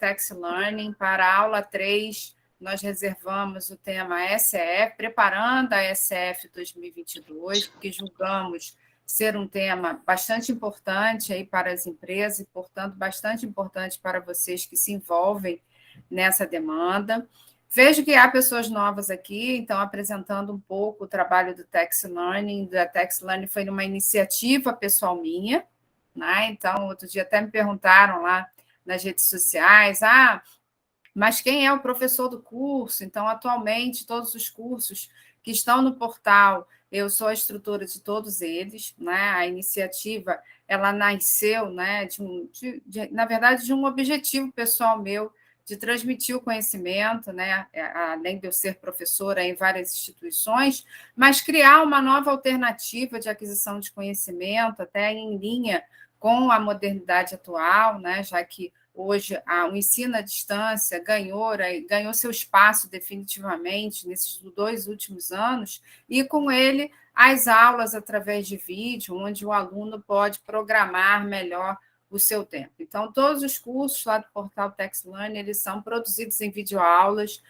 Tex Learning. Para a aula 3, nós reservamos o tema ECF, preparando a ECF 2022, porque julgamos ser um tema bastante importante aí para as empresas e, portanto, bastante importante para vocês que se envolvem nessa demanda. Vejo que há pessoas novas aqui, então, apresentando um pouco o trabalho do Tex Learning. Da Tex Learning foi uma iniciativa pessoal minha, né? Então, outro dia até me perguntaram lá nas redes sociais, mas quem é o professor do curso? Então, atualmente, todos os cursos que estão no portal, eu sou a instrutora de todos eles, né? A iniciativa, ela nasceu, né, na verdade, de um objetivo pessoal meu, de transmitir o conhecimento, né, além de eu ser professora em várias instituições, mas criar uma nova alternativa de aquisição de conhecimento, até em linha com a modernidade atual, né, já que hoje o ensino à distância ganhou seu espaço definitivamente nesses 2 últimos anos, e com ele as aulas através de vídeo, onde o aluno pode programar melhor o seu tempo. Então, todos os cursos lá do portal Tex Learning, eles são produzidos em videoaulas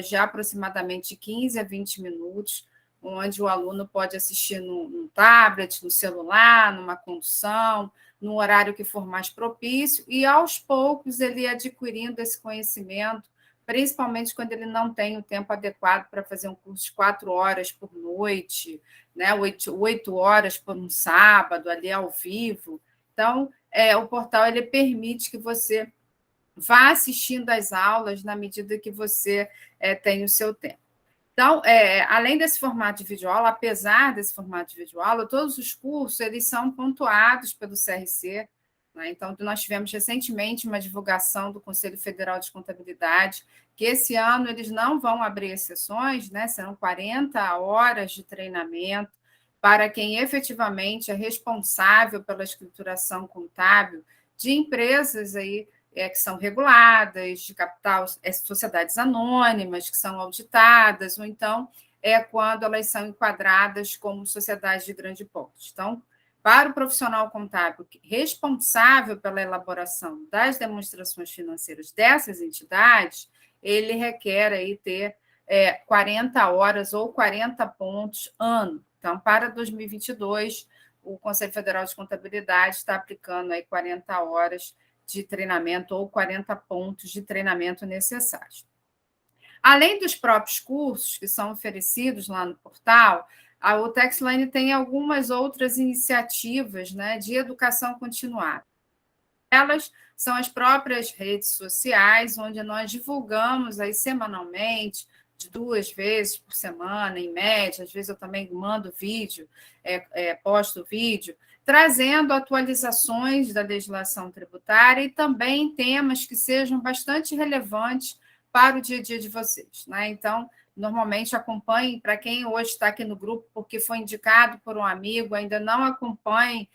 de aproximadamente 15 a 20 minutos, onde o aluno pode assistir no tablet, no celular, numa condução, no horário que for mais propício, e aos poucos ele ir adquirindo esse conhecimento, principalmente quando ele não tem o tempo adequado para fazer um curso de 4 horas por noite, né? 8 horas por um sábado, ali ao vivo. Então, o portal ele permite que você vá assistindo às aulas na medida que você tem o seu tempo. Então, além desse formato de videoaula, apesar desse formato de videoaula, todos os cursos eles são pontuados pelo CRC, né? Então, nós tivemos recentemente uma divulgação do Conselho Federal de Contabilidade, que esse ano eles não vão abrir exceções, né? Serão 40 horas de treinamento para quem efetivamente é responsável pela escrituração contábil de empresas aí que são reguladas, de capital, sociedades anônimas, que são auditadas, ou então quando elas são enquadradas como sociedades de grande porte. Então, para o profissional contábil responsável pela elaboração das demonstrações financeiras dessas entidades, ele requer aí ter 40 horas ou 40 pontos ano. Então, para 2022, o Conselho Federal de Contabilidade está aplicando aí 40 horas de treinamento ou 40 pontos de treinamento necessários. Além dos próprios cursos que são oferecidos lá no portal, o Tex Learning tem algumas outras iniciativas, né, de educação continuada. Elas são as próprias redes sociais, onde nós divulgamos aí semanalmente, de 2 vezes por semana, em média, às vezes eu também mando vídeo, posto vídeo, trazendo atualizações da legislação tributária e também temas que sejam bastante relevantes para o dia a dia de vocês, né? Então, normalmente acompanhe, para quem hoje está aqui no grupo porque foi indicado por um amigo, ainda não acompanhe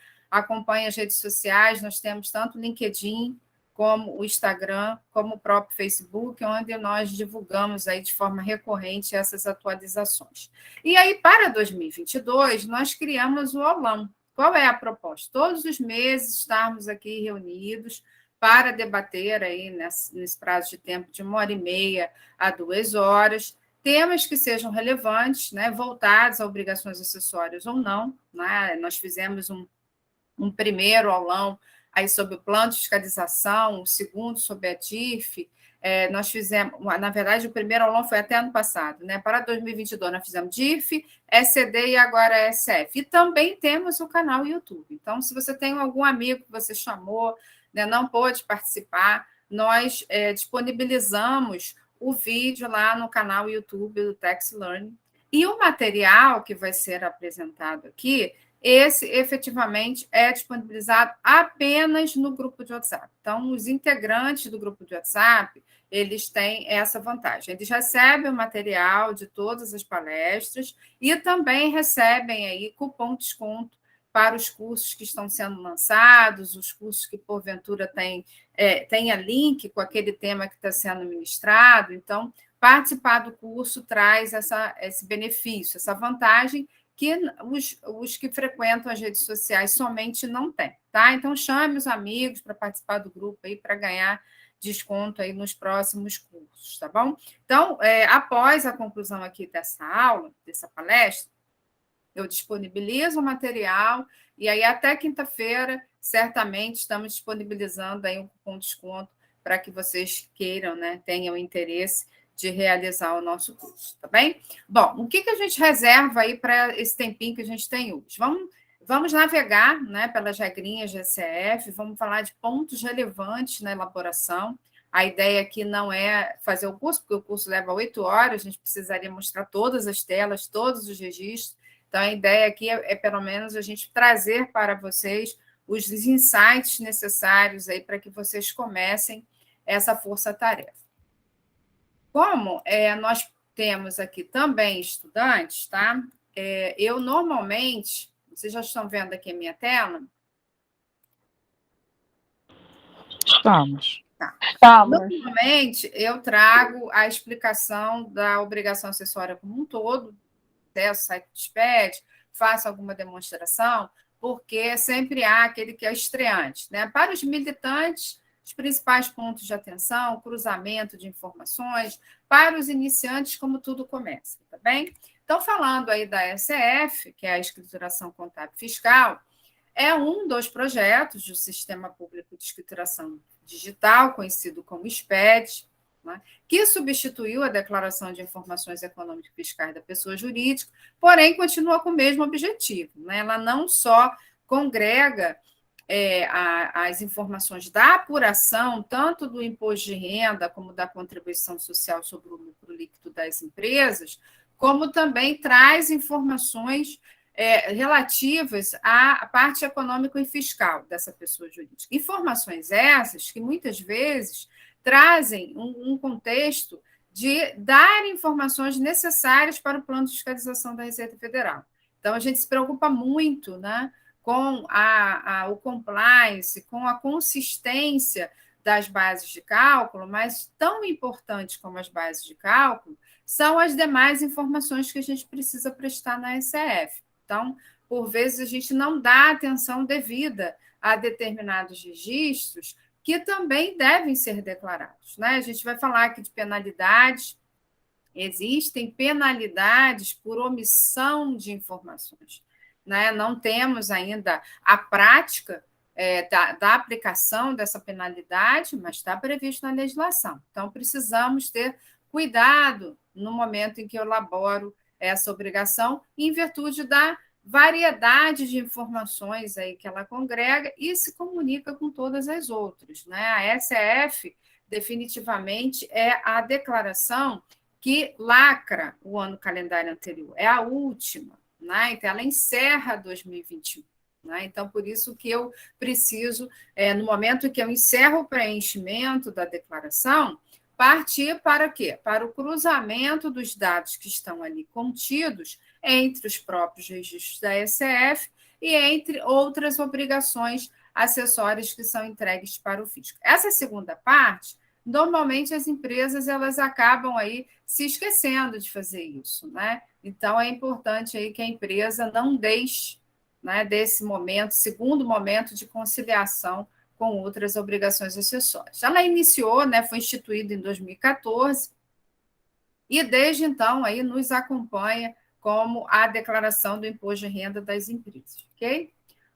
as redes sociais, nós temos tanto o LinkedIn, como o Instagram, como o próprio Facebook, onde nós divulgamos aí de forma recorrente essas atualizações. E aí, para 2022, nós criamos o aulão. Qual é a proposta? Todos os meses estarmos aqui reunidos para debater aí nesse prazo de tempo de 1h30 a 2 horas, temas que sejam relevantes, né, voltados a obrigações acessórias ou não, né? Nós fizemos um primeiro aulão aí sobre o plano de fiscalização, o segundo sobre a DIF. Nós fizemos, na verdade, o primeiro aulão foi até ano passado, né? Para 2022, nós fizemos DIF, SCD e agora SF. E também temos o canal YouTube. Então, se você tem algum amigo que você chamou, né, não pôde participar, nós disponibilizamos o vídeo lá no canal YouTube do Tex Learning. E o material que vai ser apresentado aqui, esse efetivamente é disponibilizado apenas no grupo de WhatsApp. Então, os integrantes do grupo de WhatsApp, eles têm essa vantagem. Eles recebem o material de todas as palestras e também recebem aí cupom de desconto para os cursos que estão sendo lançados, os cursos que, porventura, tenha link com aquele tema que está sendo ministrado. Então, participar do curso traz esse benefício, essa vantagem que os que frequentam as redes sociais somente não têm, tá? Então, chame os amigos para participar do grupo aí, para ganhar desconto aí nos próximos cursos, tá bom? Então, após a conclusão aqui dessa aula, dessa palestra, eu disponibilizo o material e aí até quinta-feira, certamente, estamos disponibilizando aí um cupom de desconto para que vocês queiram, né, tenham interesse de realizar o nosso curso, tá bem? Bom, o que a gente reserva aí para esse tempinho que a gente tem hoje? Vamos navegar, né, pelas regrinhas de ECF, vamos falar de pontos relevantes na elaboração. A ideia aqui não é fazer o curso, porque o curso leva 8 horas, a gente precisaria mostrar todas as telas, todos os registros. Então, a ideia aqui pelo menos, a gente trazer para vocês os insights necessários aí para que vocês comecem essa força-tarefa. Como nós temos aqui também estudantes, tá? Eu normalmente, vocês já estão vendo aqui a minha tela? Estamos. Tá. Estamos. Normalmente, eu trago a explicação da obrigação acessória como um todo, acesso ao site do SPED, faço alguma demonstração, porque sempre há aquele que é estreante, né? Para os militantes, os principais pontos de atenção, cruzamento de informações, para os iniciantes, como tudo começa, tá bem? Então, falando aí da ECF, que é a Escrituração Contábil Fiscal, é um dos projetos do Sistema Público de Escrituração Digital, conhecido como SPED, né, que substituiu a Declaração de Informações Econômicas e Fiscais da Pessoa Jurídica, porém continua com o mesmo objetivo. Né? Ela não só congrega as informações da apuração, tanto do imposto de renda como da contribuição social sobre o lucro líquido das empresas, como também traz informações relativas à parte econômica e fiscal dessa pessoa jurídica. Informações essas que, muitas vezes, trazem um contexto de dar informações necessárias para o plano de fiscalização da Receita Federal. Então, a gente se preocupa muito, né, com o compliance, com a consistência das bases de cálculo, mas tão importante como as bases de cálculo são as demais informações que a gente precisa prestar na ECF. Então, por vezes, a gente não dá atenção devida a determinados registros que também devem ser declarados. Né? A gente vai falar aqui de penalidades. Existem penalidades por omissão de informações. Né? Não temos ainda a prática da aplicação dessa penalidade, mas está previsto na legislação. Então, precisamos ter cuidado no momento em que eu elaboro essa obrigação, em virtude da variedade de informações aí que ela congrega e se comunica com todas as outras. Né? A ECF, definitivamente, é a declaração que lacra o ano calendário anterior, é a última, né? Então, ela encerra 2021. Né? Então, por isso que eu preciso, no momento que eu encerro o preenchimento da declaração, partir para quê? Para o cruzamento dos dados que estão ali contidos entre os próprios registros da ECF e entre outras obrigações acessórias que são entregues para o fisco. Essa segunda parte, normalmente as empresas elas acabam aí se esquecendo de fazer isso, né? Então é importante aí que a empresa não deixe, né, desse momento, segundo momento de conciliação com outras obrigações acessórias. Ela iniciou, né, foi instituída em 2014 e desde então aí nos acompanha como a declaração do imposto de renda das empresas, ok?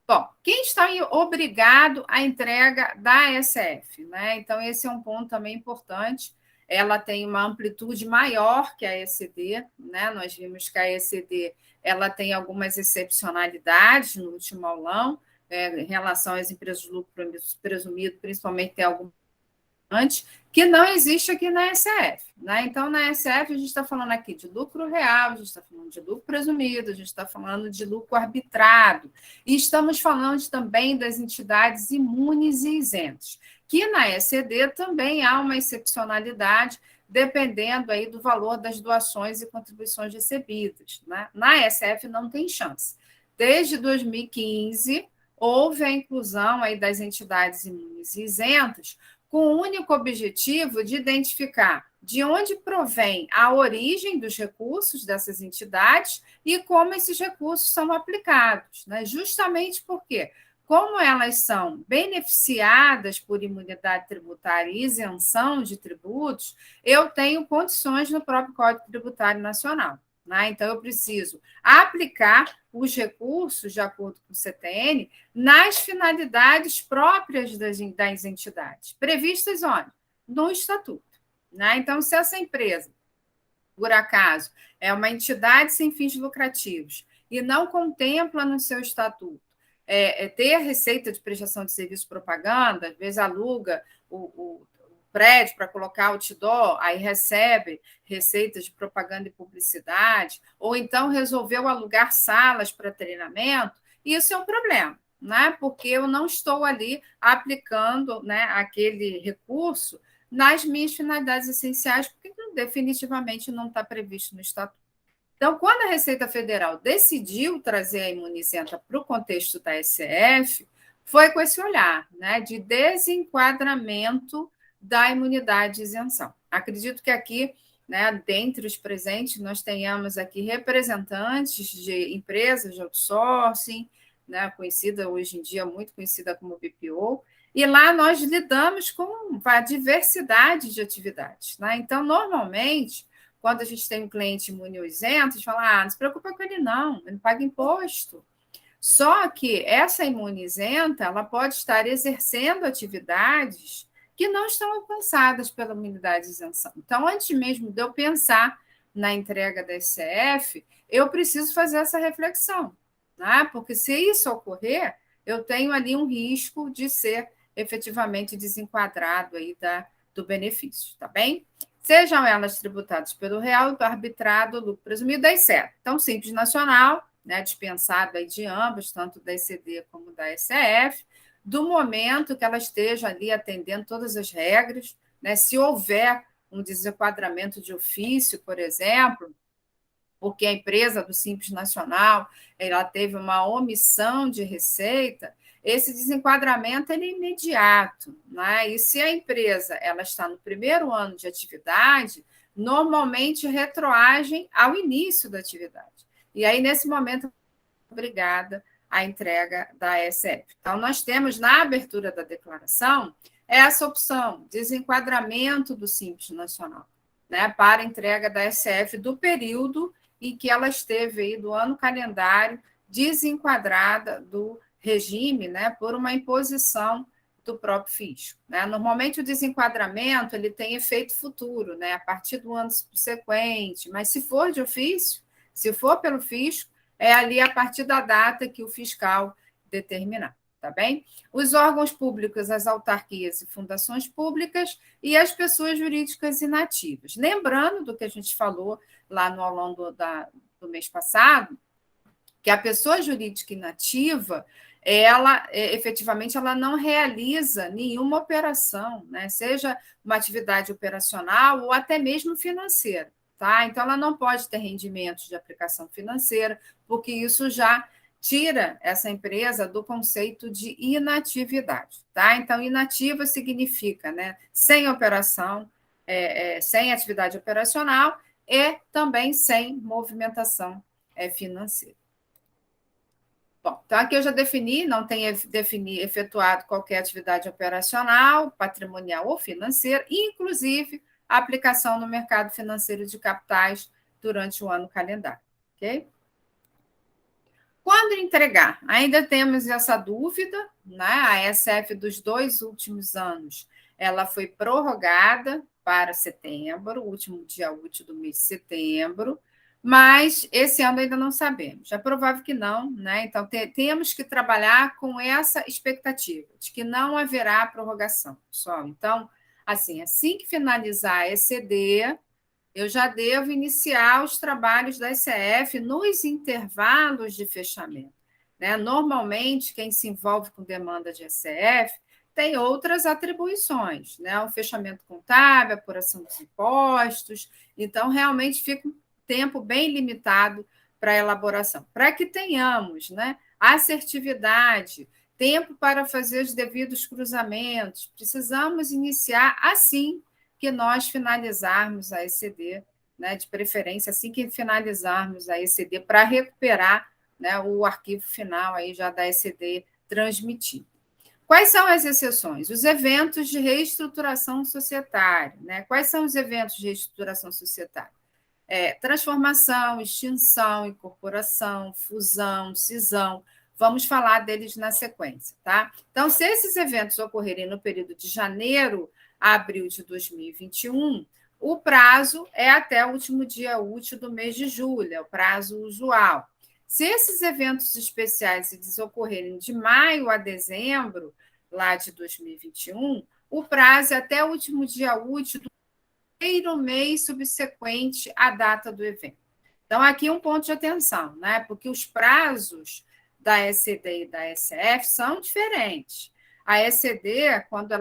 Bom, quem está obrigado à entrega da ECF? Né? Então, esse é um ponto também importante. Ela tem uma amplitude maior que a ECD, né? Nós vimos que a ECD ela tem algumas excepcionalidades no último aulão, em relação às empresas de lucro presumido, principalmente tem algum que não existe aqui na ECF. Né? Então, na ECF, a gente está falando aqui de lucro real, a gente está falando de lucro presumido, a gente está falando de lucro arbitrado, e estamos falando também das entidades imunes e isentas, que na ECD também há uma excepcionalidade, dependendo aí do valor das doações e contribuições recebidas. Né? Na ECF não tem chance. Desde 2015, houve a inclusão aí das entidades imunes e isentas, com o único objetivo de identificar de onde provém a origem dos recursos dessas entidades e como esses recursos são aplicados. Né? Justamente por quê? como elas são beneficiadas por imunidade tributária e isenção de tributos, eu tenho condições no próprio Código Tributário Nacional. Né? Então, eu preciso aplicar os recursos, de acordo com o CTN, nas finalidades próprias das entidades, previstas onde? No Estatuto. Né? Então, se essa empresa, por acaso, é uma entidade sem fins lucrativos e não contempla no seu estatuto ter receita de prestação de serviço de propaganda, às vezes aluga o prédio para colocar outdoor, aí recebe receitas de propaganda e publicidade, ou então resolveu alugar salas para treinamento, isso é um problema, né? Porque eu não estou ali aplicando, né, aquele recurso nas minhas finalidades essenciais, porque definitivamente não está previsto no Estatuto. Então, quando a Receita Federal decidiu trazer a imunizenta para o contexto da SF, foi com esse olhar, né, de desenquadramento da imunidade de isenção. Acredito que aqui, né, dentre os presentes, nós tenhamos aqui representantes de empresas de outsourcing, né, conhecida hoje em dia, muito conhecida como BPO, e lá nós lidamos com a diversidade de atividades. Né? Então, normalmente, quando a gente tem um cliente imune ou isento, a gente fala, não se preocupa com ele não paga imposto. Só que essa imune isenta, ela pode estar exercendo atividades que não estão alcançadas pela imunidade de isenção. Então, antes mesmo de eu pensar na entrega da SCF, eu preciso fazer essa reflexão, né? Porque se isso ocorrer, eu tenho ali um risco de ser efetivamente desenquadrado aí do benefício, tá bem? Sejam elas tributadas pelo real, arbitrado, lucro presumido, daí certo. Então, Simples Nacional, né, dispensado aí de ambas, tanto da ECD como da SCF, do momento que ela esteja ali atendendo todas as regras, né, se houver um desenquadramento de ofício, por exemplo, porque a empresa do Simples Nacional ela teve uma omissão de receita, esse desenquadramento ele é imediato. Né? E se a empresa ela está no primeiro ano de atividade, normalmente retroagem ao início da atividade. E aí, nesse momento, obrigada à entrega da SF. Então, nós temos na abertura da declaração essa opção, desenquadramento do Simples Nacional, né, para entrega da SF do período em que ela esteve aí, do ano calendário, desenquadrada do regime, né, por uma imposição do próprio fisco. Né? Normalmente, o desenquadramento ele tem efeito futuro, né, a partir do ano subsequente, mas se for de ofício, se for pelo fisco, é ali a partir da data que o fiscal determinar, tá bem? Os órgãos públicos, as autarquias e fundações públicas e as pessoas jurídicas inativas. Lembrando do que a gente falou lá no aulão do mês passado, que a pessoa jurídica inativa, ela efetivamente ela não realiza nenhuma operação, né? Seja uma atividade operacional ou até mesmo financeira. Tá? Então, ela não pode ter rendimentos de aplicação financeira, porque isso já tira essa empresa do conceito de inatividade. Tá? Então, inativa significa, né, sem operação, sem atividade operacional e também sem movimentação financeira. Bom, então aqui eu já defini, não tem efetuado qualquer atividade operacional, patrimonial ou financeira, inclusive a aplicação no mercado financeiro de capitais durante o ano calendário. Ok? Quando entregar? Ainda temos essa dúvida, né? A SF dos 2 últimos anos, ela foi prorrogada para setembro, o último dia útil do mês de setembro, mas esse ano ainda não sabemos. É provável que não, né? Então temos que trabalhar com essa expectativa de que não haverá prorrogação, pessoal. Então, assim que finalizar a ECD, eu já devo iniciar os trabalhos da SCF nos intervalos de fechamento. Né? Normalmente, quem se envolve com demanda de SCF tem outras atribuições, né? O fechamento contábil, a apuração dos impostos, então realmente fica um tempo bem limitado para a elaboração. Para que tenhamos, né, assertividade, tempo para fazer os devidos cruzamentos, precisamos iniciar assim que nós finalizarmos a ECD, né, de preferência, assim que finalizarmos a ECD, para recuperar, né, o arquivo final aí já da ECD transmitido. Quais são as exceções? Os eventos de reestruturação societária. Né? Quais são os eventos de reestruturação societária? Transformação, extinção, incorporação, fusão, cisão. Vamos falar deles na sequência. Tá? Então, se esses eventos ocorrerem no período de janeiro a abril de 2021, o prazo é até o último dia útil do mês de julho, é o prazo usual. Se esses eventos especiais eles ocorrerem de maio a dezembro, lá de 2021, o prazo é até o último dia útil do primeiro mês subsequente à data do evento. Então, aqui um ponto de atenção, né? Porque os prazos da ECD e da SF são diferentes. A ECD, quando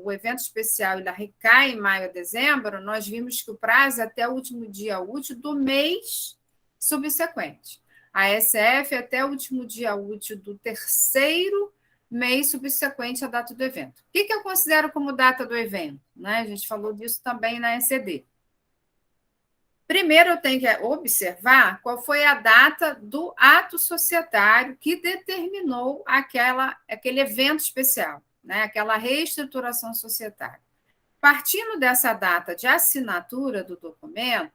o evento especial recai em maio a dezembro, nós vimos que o prazo é até o último dia útil do mês subsequente. A SF até o último dia útil do terceiro mês subsequente à data do evento. O que eu considero como data do evento? Né? A gente falou disso também na ECD. Primeiro, eu tenho que observar qual foi a data do ato societário que determinou aquele evento especial, né? Aquela reestruturação societária. Partindo dessa data de assinatura do documento,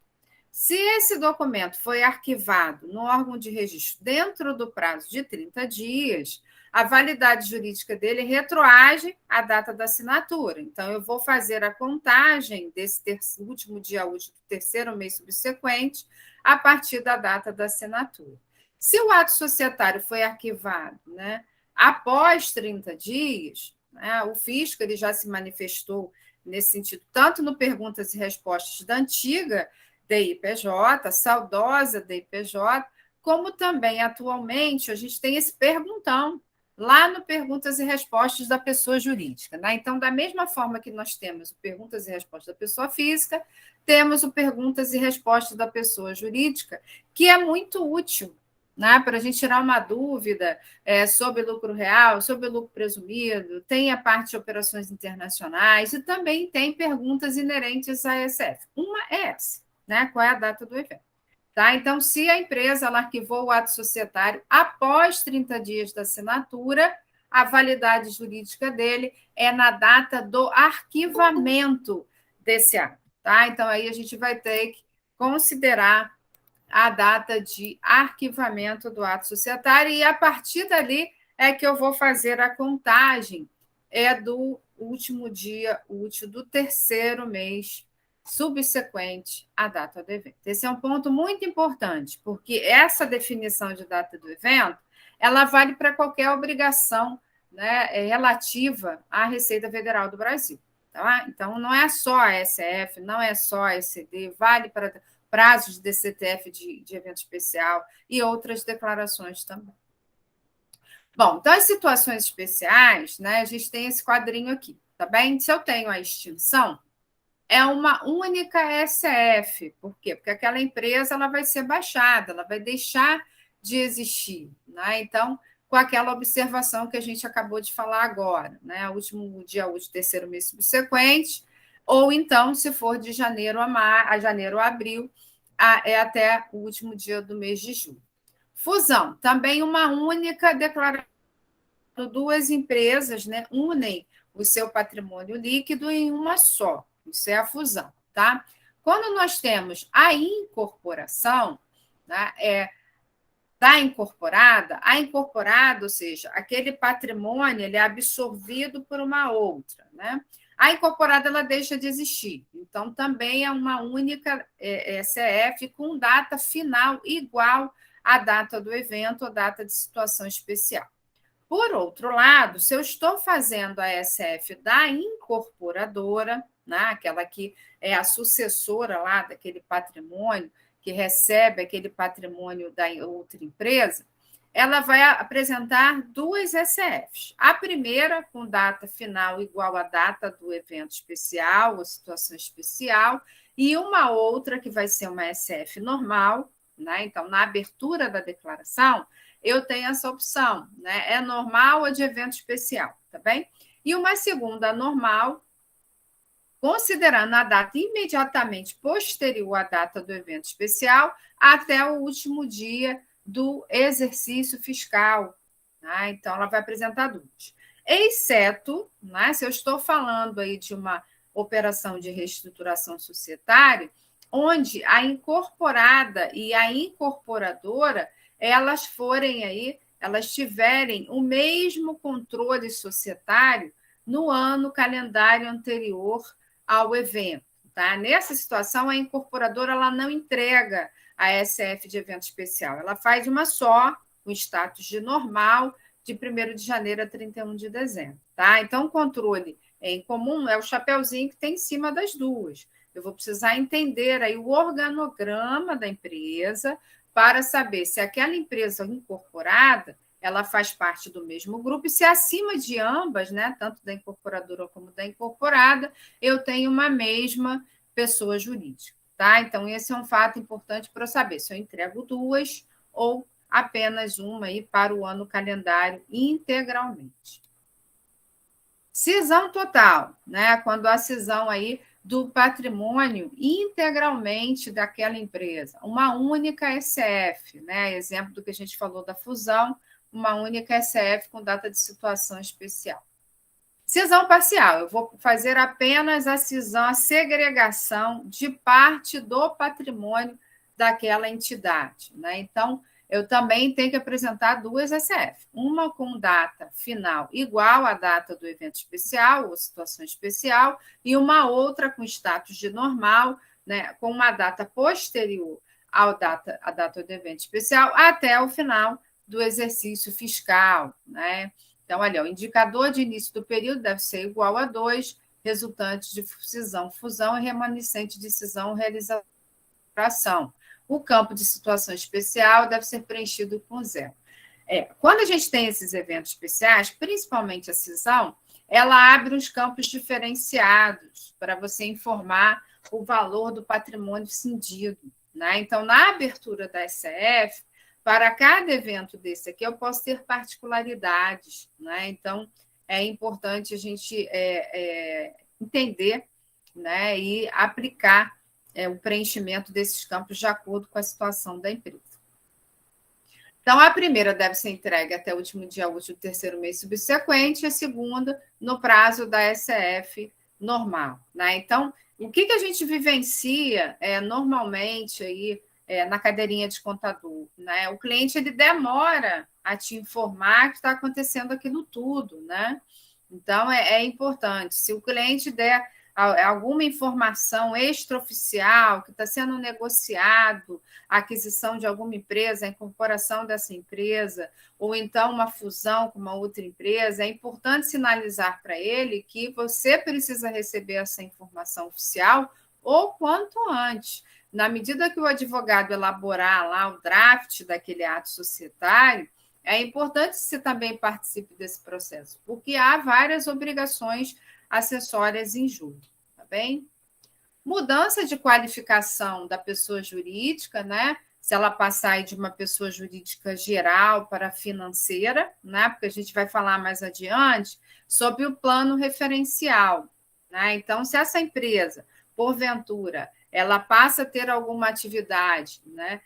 se esse documento foi arquivado no órgão de registro dentro do prazo de 30 dias, a validade jurídica dele retroage à data da assinatura. Então, eu vou fazer a contagem desse último dia útil do terceiro mês subsequente a partir da data da assinatura. Se o ato societário foi arquivado, né, após 30 dias, né, o fisco ele já se manifestou nesse sentido, tanto no perguntas e respostas da antiga DIPJ, saudosa DIPJ, como também, atualmente, a gente tem esse perguntão lá no perguntas e respostas da pessoa jurídica. Né? Então, da mesma forma que nós temos o perguntas e respostas da pessoa física, temos o perguntas e respostas da pessoa jurídica, que é muito útil, né? Para a gente tirar uma dúvida sobre lucro real, sobre lucro presumido, tem a parte de operações internacionais e também tem perguntas inerentes à SF. Uma é essa. Né? Qual é a data do evento. Tá? Então, se a empresa arquivou o ato societário após 30 dias da assinatura, a validade jurídica dele é na data do arquivamento desse ato. Tá? Então, aí a gente vai ter que considerar a data de arquivamento do ato societário e, a partir dali, é que eu vou fazer a contagem do último dia útil do terceiro mês subsequente à data do evento. Esse é um ponto muito importante, porque essa definição de data do evento, ela vale para qualquer obrigação, né, relativa à Receita Federal do Brasil. Tá? Então, não é só a SF, não é só a ECD, vale para prazos de DCTF de evento especial e outras declarações também. Bom, então, as situações especiais, né, a gente tem esse quadrinho aqui, tá bem? Se eu tenho a extinção, é uma única SF. Por quê? Porque aquela empresa ela vai ser baixada, ela vai deixar de existir. Né? Então, com aquela observação que a gente acabou de falar agora, né? O último dia útil, terceiro mês subsequente, ou então, se for de janeiro a janeiro a abril, é até o último dia do mês de julho. Fusão, também uma única declaração. Duas empresas, né, unem o seu patrimônio líquido em uma só. Isso é a fusão, tá? Quando nós temos a incorporação, né, da incorporada, a incorporada, ou seja, aquele patrimônio ele é absorvido por uma outra, né? A incorporada ela deixa de existir, então também é uma única SF com data final igual à data do evento ou data de situação especial. Por outro lado, se eu estou fazendo a SF da incorporadora, né, aquela que é a sucessora lá daquele patrimônio, que recebe aquele patrimônio da outra empresa, ela vai apresentar duas SFs. A primeira, com data final igual à data do evento especial ou situação especial, e uma outra que vai ser uma SF normal, né? Então, na abertura da declaração, eu tenho essa opção, né? É normal ou de evento especial, tá bem? E uma segunda normal, considerando a data imediatamente posterior à data do evento especial, até o último dia do exercício fiscal Tá? Então, ela vai apresentar duas. Exceto, né, se eu estou falando aí de uma operação de reestruturação societária, onde a incorporada e a incorporadora, elas tiverem o mesmo controle societário no ano calendário anterior ao evento. Tá? Nessa situação, a incorporadora ela não entrega a SF de evento especial, ela faz uma só, com status de normal, de 1º de janeiro a 31 de dezembro. Tá? Então, o controle em comum é o chapeuzinho que tem em cima das duas. Eu vou precisar entender aí o organograma da empresa para saber se aquela empresa incorporada ela faz parte do mesmo grupo, e se acima de ambas, né, tanto da incorporadora como da incorporada, eu tenho uma mesma pessoa jurídica. Tá? Então, esse é um fato importante para eu saber se eu entrego duas ou apenas uma aí para o ano calendário integralmente. Cisão total, né? Quando a cisão aí do patrimônio integralmente daquela empresa, uma única SF, né? Exemplo do que a gente falou da fusão, uma única SF com data de situação especial. Cisão parcial, eu vou fazer apenas a cisão, a segregação de parte do patrimônio daquela entidade, né? Então, eu também tenho que apresentar duas SF, uma com data final igual à data do evento especial ou situação especial, e uma outra com status de normal, né, com uma data posterior à data do evento especial, até o final do exercício fiscal, né? Então, olha, o indicador de início do período deve ser igual a 2, resultante de cisão, fusão e remanescente de cisão, realização. O campo de situação especial deve ser preenchido com 0. Quando a gente tem esses eventos especiais, principalmente a cisão, ela abre uns campos diferenciados para você informar o valor do patrimônio cindido, né? Então, na abertura da SF, para cada evento desse aqui, eu posso ter particularidades, né? Então, é importante a gente entender, né, e aplicar o preenchimento desses campos de acordo com a situação da empresa. Então, a primeira deve ser entregue até o último dia útil do 3º mês subsequente, e a segunda no prazo da SF normal, né? Então, o que a gente vivencia normalmente aí, na cadeirinha de contador, né? O cliente ele demora a te informar que está acontecendo aquilo tudo, né? Então, é importante. Se o cliente der alguma informação extraoficial que está sendo negociado, a aquisição de alguma empresa, a incorporação dessa empresa, ou então uma fusão com uma outra empresa, é importante sinalizar para ele que você precisa receber essa informação oficial ou quanto antes. Na medida que o advogado elaborar lá o draft daquele ato societário, é importante que você também participe desse processo, porque há várias obrigações acessórias em jogo, tá bem? Mudança de qualificação da pessoa jurídica, né? Se ela passar de uma pessoa jurídica geral para financeira, né? Porque a gente vai falar mais adiante sobre o plano referencial, né? Então, se essa empresa, porventura, ela passa a ter alguma atividade, né?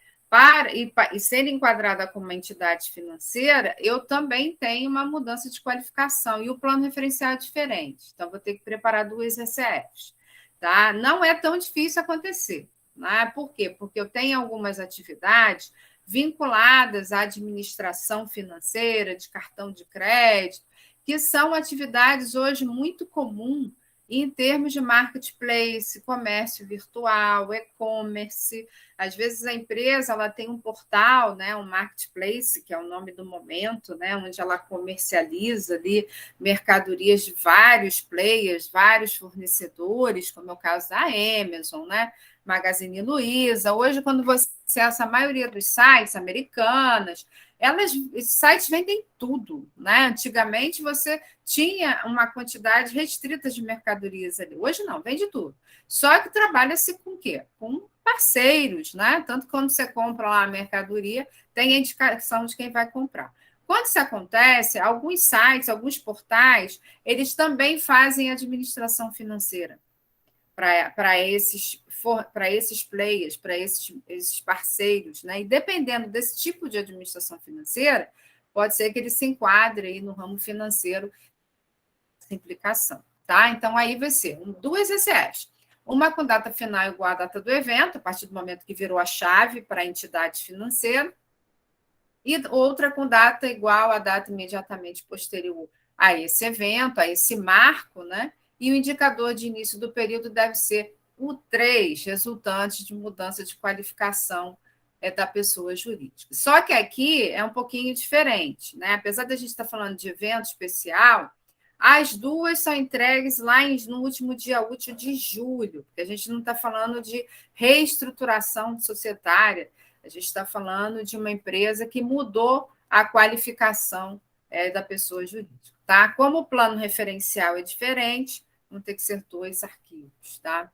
E ser enquadrada como uma entidade financeira, eu também tenho uma mudança de qualificação, e o plano referencial é diferente. Então, vou ter que preparar duas ECFs. Tá? Não é tão difícil acontecer. Né? Por quê? Porque eu tenho algumas atividades vinculadas à administração financeira, de cartão de crédito, que são atividades hoje muito comuns em termos de marketplace, comércio virtual, e-commerce. Às vezes a empresa ela tem um portal, né, um marketplace, que é o nome do momento, né, onde ela comercializa ali mercadorias de vários players, vários fornecedores, como é o caso da Amazon, né, Magazine Luiza. Hoje, quando você acessa a maioria dos sites americanas, esses sites vendem tudo, né? Antigamente você tinha uma quantidade restrita de mercadorias ali. Hoje não, vende tudo. Só que trabalha-se com o quê? Com parceiros, né? Tanto que quando você compra lá a mercadoria, tem a indicação de quem vai comprar. Quando isso acontece, alguns sites, alguns portais, eles também fazem administração financeira para esses players, para esses parceiros, né? E dependendo desse tipo de administração financeira, pode ser que ele se enquadre aí no ramo financeiro, essa implicação. Tá? Então, aí vai ser duas ECFs. Uma com data final igual à data do evento, a partir do momento que virou a chave para a entidade financeira, e outra com data igual à data imediatamente posterior a esse evento, a esse marco, né? E o indicador de início do período deve ser o 3, resultante de mudança de qualificação da pessoa jurídica. Só que aqui é um pouquinho diferente, né? Apesar da gente estar falando de evento especial, as duas são entregues lá no último dia útil de julho, porque a gente não está falando de reestruturação societária, a gente está falando de uma empresa que mudou a qualificação da pessoa jurídica. Tá? Como o plano referencial é diferente, vão ter que ser dois arquivos. Tá?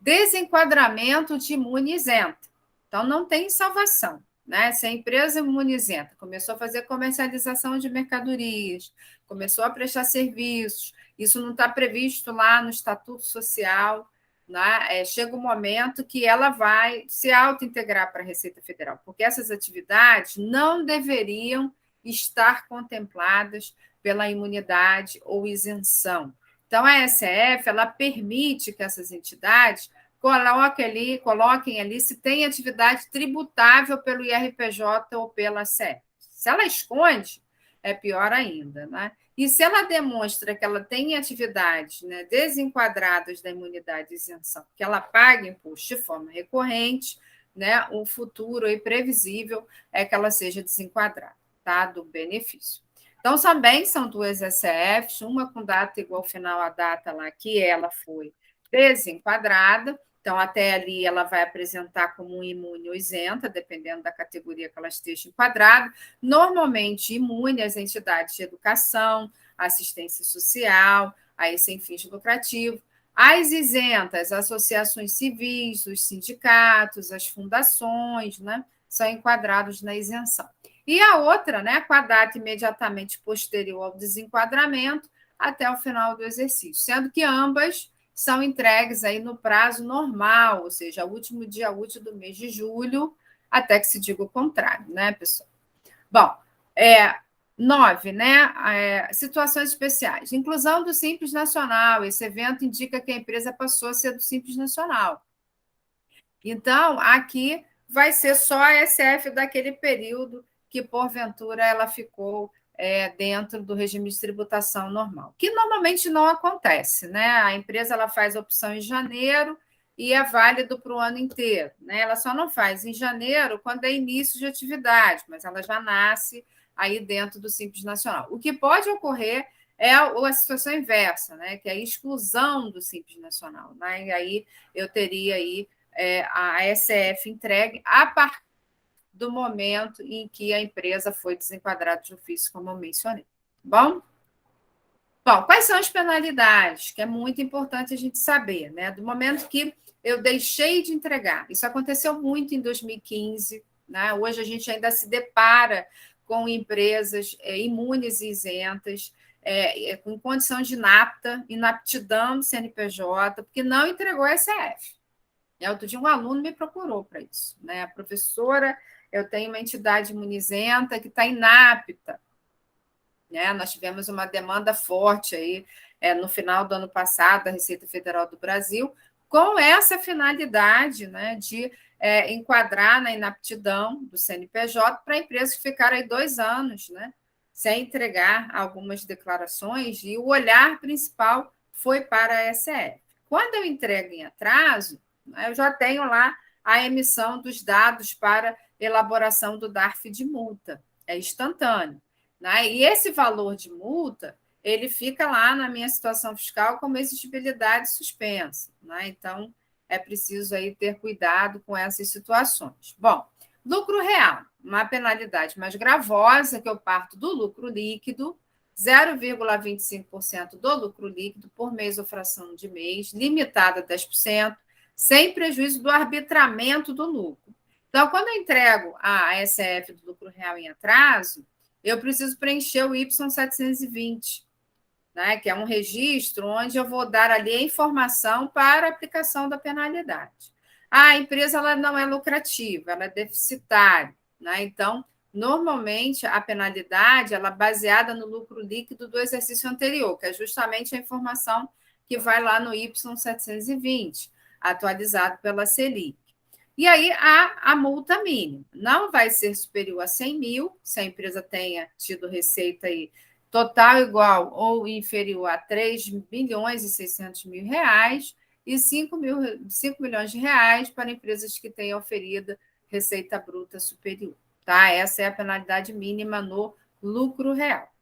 Desenquadramento de imunizenta. Então, não tem salvação. Né? Se a empresa imunizenta começou a fazer comercialização de mercadorias, começou a prestar serviços, isso não está previsto lá no Estatuto Social, né? Chega um momento que ela vai se autointegrar para a Receita Federal, porque essas atividades não deveriam estar contempladas pela imunidade ou isenção. Então, a SF ela permite que essas entidades coloquem ali se tem atividade tributável pelo IRPJ ou pela CEF. Se ela esconde, é pior ainda. Né? E se ela demonstra que ela tem atividades, né, desenquadradas da imunidade e isenção, que ela paga imposto de forma recorrente, né, o futuro e previsível é que ela seja desenquadrada, tá, do benefício. Então, também são duas SCFs, uma com data igual ao final à data lá que ela foi desenquadrada. Então, até ali, ela vai apresentar como imune ou isenta, dependendo da categoria que ela esteja enquadrada. Normalmente, imune às entidades de educação, assistência social, aí sem fins lucrativos. As isentas, associações civis, os sindicatos, as fundações, né, são enquadrados na isenção. E a outra, né, com a data imediatamente posterior ao desenquadramento, até o final do exercício, sendo que ambas são entregues aí no prazo normal, ou seja, o último dia útil do mês de julho, até que se diga o contrário, né, pessoal? Bom, 9, né? Situações especiais. Inclusão do Simples Nacional. Esse evento indica que a empresa passou a ser do Simples Nacional. Então, aqui vai ser só a SF daquele período que, porventura, ela ficou dentro do regime de tributação normal, que normalmente não acontece, né? A empresa ela faz opção em janeiro e é válido para o ano inteiro, né? Ela só não faz em janeiro quando é início de atividade, mas ela já nasce aí dentro do Simples Nacional. O que pode ocorrer é a situação inversa, né? Que é a exclusão do Simples Nacional, né? E aí eu teria aí a SF entregue a partir do momento em que a empresa foi desenquadrada de ofício, como eu mencionei. Bom, quais são as penalidades? Que é muito importante a gente saber, né? Do momento que eu deixei de entregar. Isso aconteceu muito em 2015, né? Hoje a gente ainda se depara com empresas imunes e isentas, com condição de inaptidão do CNPJ, porque não entregou a SF. Outro dia um aluno me procurou para isso. Né? A professora, eu tenho uma entidade imunizenta que está inapta. Né? Nós tivemos uma demanda forte aí no final do ano passado da Receita Federal do Brasil, com essa finalidade, né, de enquadrar na inaptidão do CNPJ para empresas que ficaram aí 2 anos, né, sem entregar algumas declarações, e o olhar principal foi para a SF. Quando eu entrego em atraso, eu já tenho lá a emissão dos dados para elaboração do DARF de multa. É instantâneo. Né? E esse valor de multa, ele fica lá na minha situação fiscal como exigibilidade suspensa. Né? Então, é preciso aí ter cuidado com essas situações. Bom, lucro real, uma penalidade mais gravosa, que eu parto do lucro líquido, 0,25% do lucro líquido por mês ou fração de mês, limitada a 10%, sem prejuízo do arbitramento do lucro. Então, quando eu entrego a SF do lucro real em atraso, eu preciso preencher o Y720, né, que é um registro onde eu vou dar ali a informação para a aplicação da penalidade. A empresa ela não é lucrativa, ela é deficitária. Né? Então, normalmente a penalidade ela é baseada no lucro líquido do exercício anterior, que é justamente a informação que vai lá no Y720, atualizado pela Selic. E aí a multa mínima não vai ser superior a 100 mil, se a empresa tenha tido receita aí total igual ou inferior a 3 milhões e 600 mil reais, e 5 milhões de reais para empresas que tenham oferido receita bruta superior. Tá? Essa é a penalidade mínima no lucro real.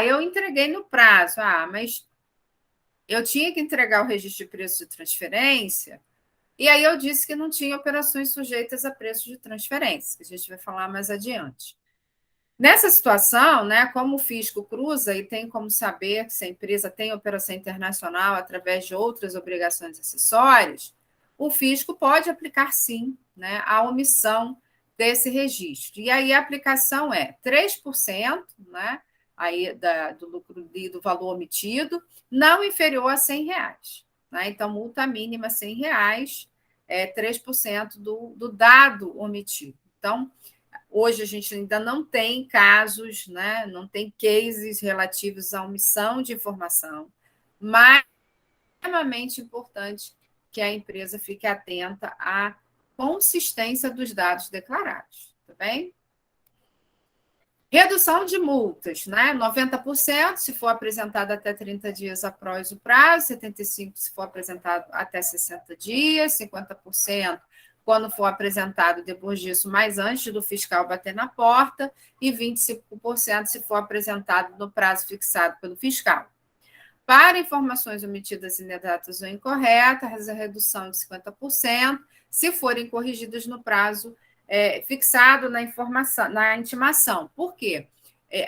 Eu entreguei no prazo. Mas eu tinha que entregar o registro de preço de transferência, e aí eu disse que não tinha operações sujeitas a preço de transferência, que a gente vai falar mais adiante. Nessa situação, né, como o fisco cruza e tem como saber se a empresa tem operação internacional através de outras obrigações acessórias, o fisco pode aplicar, sim, né, a omissão desse registro. E aí a aplicação é 3%, né, aí do lucro do valor omitido, não inferior a R$ 100. Né? Então, multa mínima R$ 100, 3% do dado omitido. Então, hoje a gente ainda não tem casos, né, não tem cases relativos à omissão de informação, mas é extremamente importante que a empresa fique atenta à consistência dos dados declarados, tá bem? Redução de multas, né? 90% se for apresentado até 30 dias após o prazo, 75% se for apresentado até 60 dias, 50% quando for apresentado depois disso, mas antes do fiscal bater na porta, e 25% se for apresentado no prazo fixado pelo fiscal. Para informações omitidas inexatas ou incorretas, a redução de 50%, se forem corrigidas no prazo fixado na informação, na intimação. Por quê?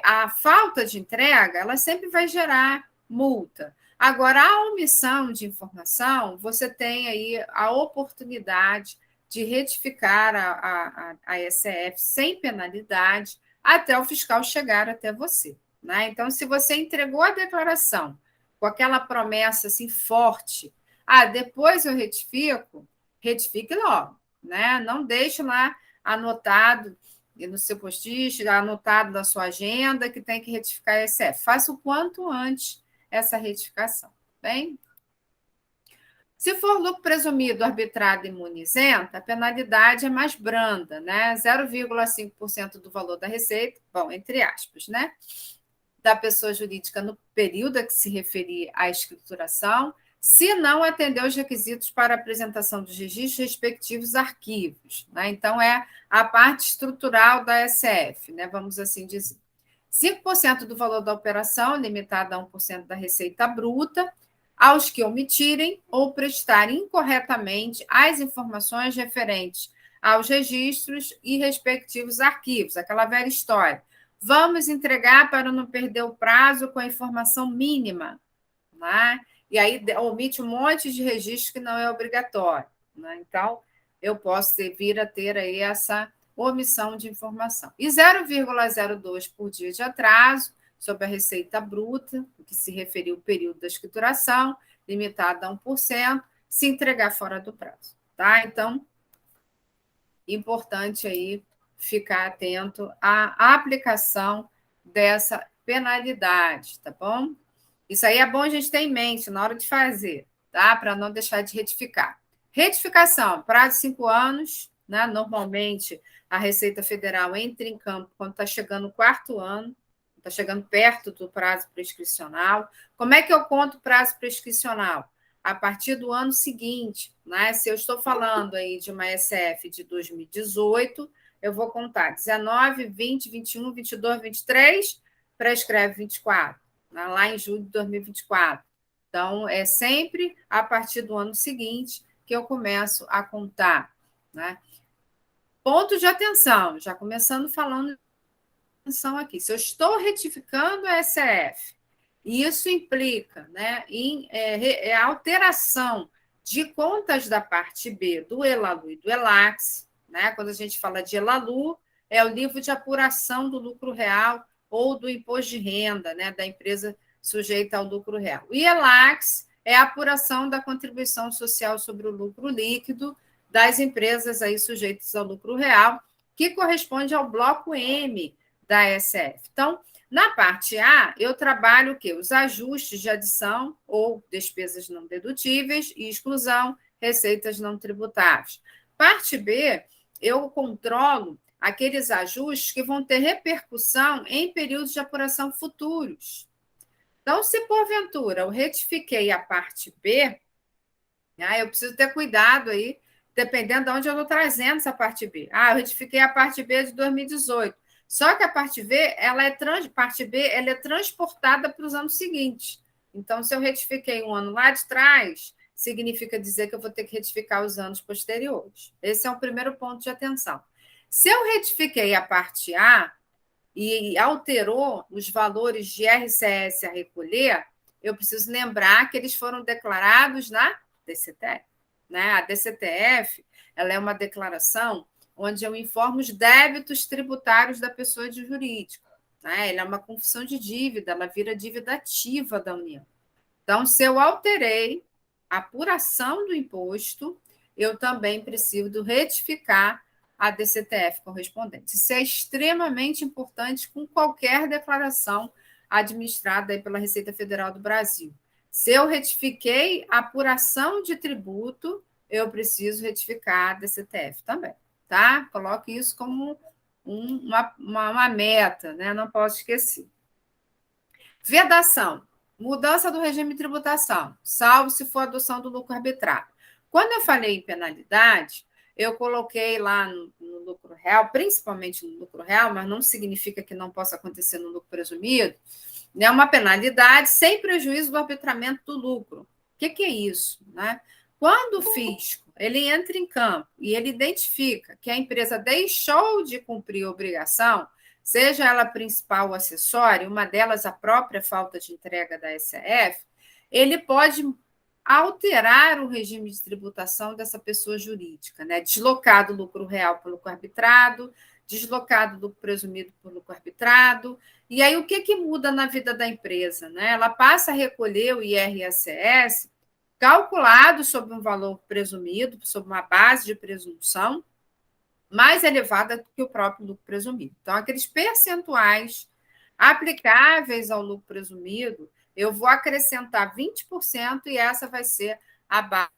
A falta de entrega, ela sempre vai gerar multa. Agora, a omissão de informação, você tem aí a oportunidade de retificar a SEF sem penalidade até o fiscal chegar até você. Né? Então, se você entregou a declaração com aquela promessa assim forte, depois eu retifique logo. Né? Não deixe lá anotado no seu post-it, anotado na sua agenda, que tem que retificar a SF. Faça o quanto antes essa retificação. Bem? Se for lucro presumido, arbitrado e imunizento, a penalidade é mais branda, né? 0,5% do valor da receita, bom, entre aspas, né? Da pessoa jurídica no período a que se referir à escrituração, se não atender os requisitos para apresentação dos registros respectivos arquivos. Né? Então, é a parte estrutural da SF, né? Vamos assim dizer. 5% do valor da operação, limitado a 1% da receita bruta, aos que omitirem ou prestarem incorretamente as informações referentes aos registros e respectivos arquivos, aquela velha história. Vamos entregar para não perder o prazo com a informação mínima. Né? E aí omite um monte de registro que não é obrigatório. Né? Então, eu posso vir a ter aí essa omissão de informação. E 0,02 por dia de atraso sobre a receita bruta, que se referiu ao período da escrituração, limitado a 1%, se entregar fora do prazo. Tá? Então, importante aí ficar atento à aplicação dessa penalidade, tá bom? Isso aí é bom a gente ter em mente na hora de fazer, tá? Para não deixar de retificar. Retificação, prazo de 5 anos, né? Normalmente a Receita Federal entra em campo quando está chegando o 4º ano, está chegando perto do prazo prescricional. Como é que eu conto o prazo prescricional? A partir do ano seguinte, né? Se eu estou falando aí de uma SF de 2018, eu vou contar 19, 20, 21, 22, 23, prescreve 24, né? Lá em julho de 2024. Então, é sempre a partir do ano seguinte que eu começo a contar. Né? Ponto de atenção, já começando falando atenção aqui. Se eu estou retificando a SF, isso implica, né, em alteração de contas da parte B do ELALU e do ELAX. Né? Quando a gente fala de ELALU, é o livro de apuração do lucro real ou do imposto de renda, né, da empresa sujeita ao lucro real. O ELAX é a apuração da contribuição social sobre o lucro líquido das empresas aí sujeitas ao lucro real, que corresponde ao bloco M da SF. Então, na parte A, eu trabalho o quê? Os ajustes de adição ou despesas não dedutíveis e exclusão, receitas não tributáveis. Parte B, eu controlo aqueles ajustes que vão ter repercussão em períodos de apuração futuros. Então, se porventura eu retifiquei a parte B, eu preciso ter cuidado aí, dependendo de onde eu estou trazendo essa parte B. Eu retifiquei a parte B de 2018. Só que a parte B, parte B, ela é transportada para os anos seguintes. Então, se eu retifiquei um ano lá de trás, significa dizer que eu vou ter que retificar os anos posteriores. Esse é o primeiro ponto de atenção. Se eu retifiquei a parte A e alterou os valores de RCS a recolher, eu preciso lembrar que eles foram declarados na DCTF. Né? A DCTF, ela é uma declaração onde eu informo os débitos tributários da pessoa jurídica. Né? Ela é uma confissão de dívida, ela vira dívida ativa da União. Então, se eu alterei a apuração do imposto, eu também preciso retificar a DCTF correspondente. Isso é extremamente importante com qualquer declaração administrada aí pela Receita Federal do Brasil. Se eu retifiquei a apuração de tributo, eu preciso retificar a DCTF também, tá? Coloque isso como uma meta, né? Não posso esquecer. Vedação. Mudança do regime de tributação, salvo se for adoção do lucro arbitrário. Quando eu falei em penalidade, eu coloquei lá no lucro real, principalmente no lucro real, mas não significa que não possa acontecer no lucro presumido, né, uma penalidade sem prejuízo do arbitramento do lucro. O que é isso? Né? Quando o fisco ele entra em campo e ele identifica que a empresa deixou de cumprir a obrigação, seja ela principal ou acessória, uma delas a própria falta de entrega da SF, ele pode alterar o regime de tributação dessa pessoa jurídica, né? Deslocar do lucro real para o lucro arbitrado, deslocar do lucro presumido para o lucro arbitrado. E aí, o que muda na vida da empresa? Né? Ela passa a recolher o IRSS calculado sobre um valor presumido, sobre uma base de presunção, mais elevada do que o próprio lucro presumido. Então, aqueles percentuais aplicáveis ao lucro presumido, eu vou acrescentar 20% e essa vai ser a base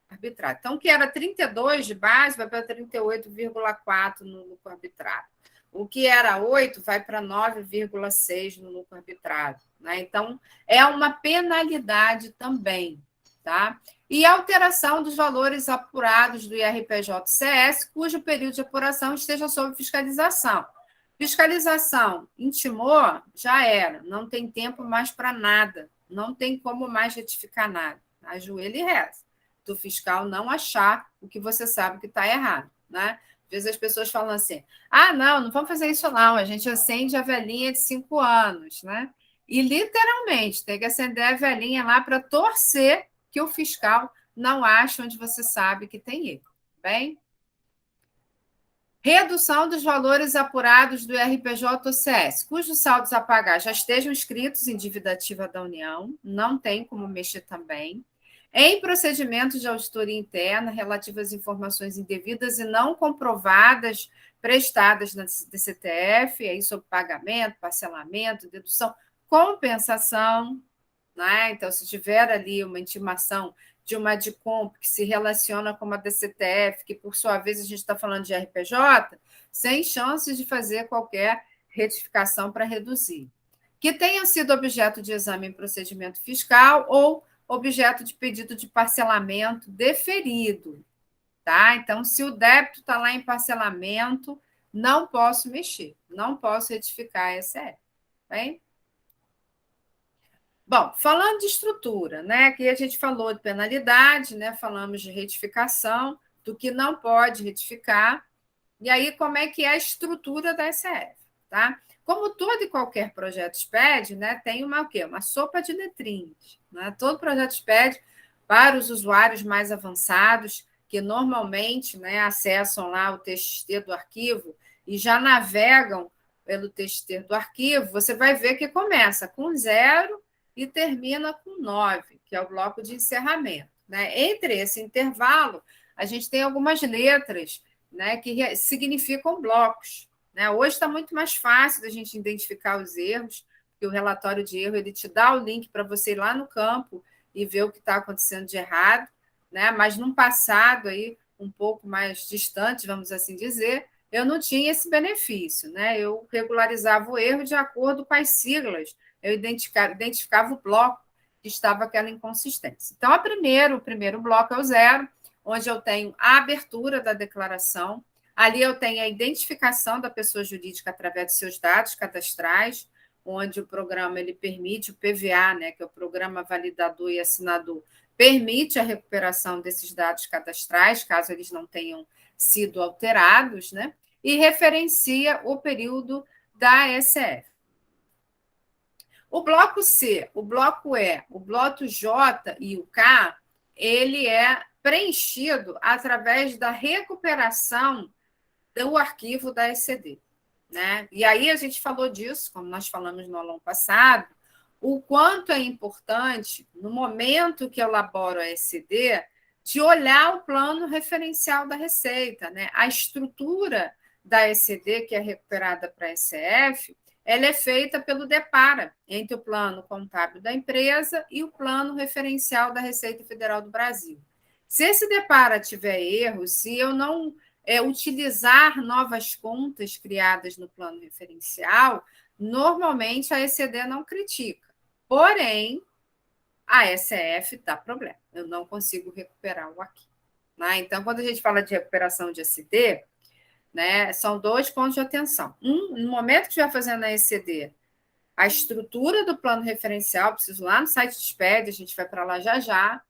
arbitrária. Então, o que era 32 de base vai para 38,4 no lucro arbitrário. O que era 8 vai para 9,6 no lucro arbitrário. Né? Então, é uma penalidade também. Tá? E a alteração dos valores apurados do IRPJ-CS, cujo período de apuração esteja sob fiscalização. Fiscalização intimou, já era, não tem tempo mais para nada, não tem como mais retificar nada. Ajoelha e reza. Do fiscal não achar o que você sabe que está errado. Né? Às vezes as pessoas falam assim, não vamos fazer isso não, a gente acende a velhinha de 5 anos. Né? E literalmente tem que acender a velhinha lá para torcer que o fiscal não acha onde você sabe que tem erro. Bem? Redução dos valores apurados do RPJ-OCS, cujos saldos a pagar já estejam inscritos em dívida ativa da União, não tem como mexer também. Em procedimentos de auditoria interna relativas às informações indevidas e não comprovadas prestadas na DCTF, aí sobre pagamento, parcelamento, dedução, compensação. Né? Então, se tiver ali uma intimação de uma DICOMP que se relaciona com uma DCTF, que, por sua vez, a gente está falando de RPJ, sem chances de fazer qualquer retificação para reduzir. Que tenha sido objeto de exame em procedimento fiscal ou objeto de pedido de parcelamento deferido. Tá? Então, se o débito está lá em parcelamento, não posso mexer, não posso retificar a SF. Bem? Bom, falando de estrutura, né? Aqui a gente falou de penalidade, né? Falamos de retificação, do que não pode retificar, e aí como é que é a estrutura da SF, tá? Como todo e qualquer projeto SPED, né, tem o quê? Uma sopa de letrinhas. Né? Todo projeto SPED, para os usuários mais avançados, que normalmente, né, acessam lá o TXT do arquivo e já navegam pelo TXT do arquivo, você vai ver que começa com 0 e termina com 9, que é o bloco de encerramento. Né? Entre esse intervalo, a gente tem algumas letras, né, que significam blocos. Né? Hoje está muito mais fácil da gente identificar os erros, porque o relatório de erro ele te dá o link para você ir lá no campo e ver o que está acontecendo de errado, né? Mas num passado aí um pouco mais distante, vamos assim dizer, eu não tinha esse benefício, né? Eu regularizava o erro de acordo com as siglas, eu identificava o bloco que estava aquela inconsistência. Então, o primeiro bloco é o 0, onde eu tenho a abertura da declaração, ali eu tenho a identificação da pessoa jurídica através de seus dados cadastrais, onde o programa ele permite, o PVA, né, que é o Programa Validador e Assinador, permite a recuperação desses dados cadastrais, caso eles não tenham sido alterados, né, e referencia o período da SF. O bloco C, o bloco E, o bloco J e o K, ele é preenchido através da recuperação do arquivo da ECD. Né? E aí a gente falou disso, como nós falamos no aulão passado, o quanto é importante, no momento que eu elaboro a ECD, de olhar o plano referencial da Receita. Né? A estrutura da ECD, que é recuperada para a SF, ela é feita pelo DEPARA, entre o plano contábil da empresa e o plano referencial da Receita Federal do Brasil. Se esse DEPARA tiver erro, se eu não utilizar novas contas criadas no plano referencial, normalmente a ECD não critica. Porém, a SF dá problema. Eu não consigo recuperar o arquivo. Né? Então, quando a gente fala de recuperação de ECD, né, são 2 pontos de atenção. No momento que estiver fazendo a ECD, a estrutura do plano referencial, preciso lá no site de SPED, a gente vai para lá já,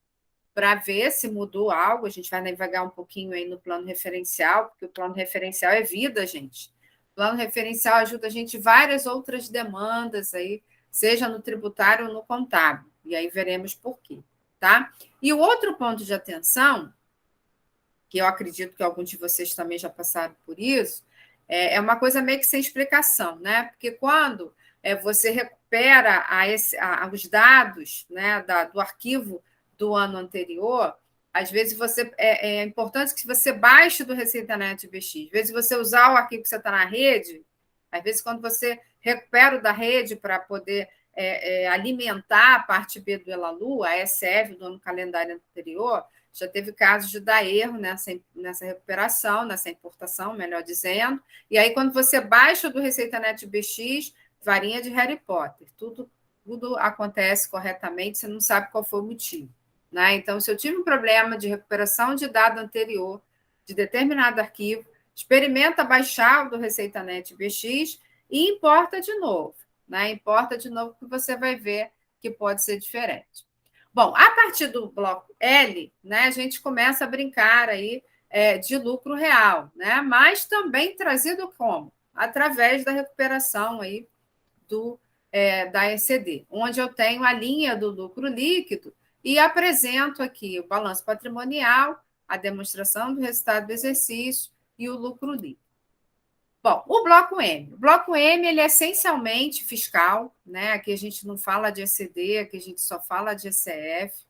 para ver se mudou algo. A gente vai navegar um pouquinho aí no plano referencial, porque o plano referencial é vida, gente. O plano referencial ajuda a gente em várias outras demandas aí, seja no tributário ou no contábil. E aí veremos por quê, tá? E o outro ponto de atenção, que eu acredito que alguns de vocês também já passaram por isso, é uma coisa meio que sem explicação, né? Porque quando você recupera os dados, né, do arquivo do ano anterior, às vezes é importante que você baixe do ReceitaNet BX. Às vezes você usar o arquivo que você está na rede, às vezes quando você recupera o da rede para poder alimentar a parte B do Elalu, a SF do ano calendário anterior, já teve casos de dar erro nessa recuperação, nessa importação, melhor dizendo. E aí, quando você baixa do ReceitaNet BX, varinha de Harry Potter, tudo acontece corretamente, você não sabe qual foi o motivo. Né? Então, se eu tive um problema de recuperação de dado anterior de determinado arquivo, experimenta baixar o do ReceitaNet BX e importa de novo. Né? Importa de novo que você vai ver que pode ser diferente. Bom, a partir do bloco L, né, a gente começa a brincar aí de lucro real, né? Mas também trazido como? Através da recuperação aí da ECD, onde eu tenho a linha do lucro líquido e apresento aqui o balanço patrimonial, a demonstração do resultado do exercício e o lucro líquido. Bom, o bloco M. O bloco M ele é essencialmente fiscal, né? Aqui a gente não fala de ECD, aqui a gente só fala de ECF,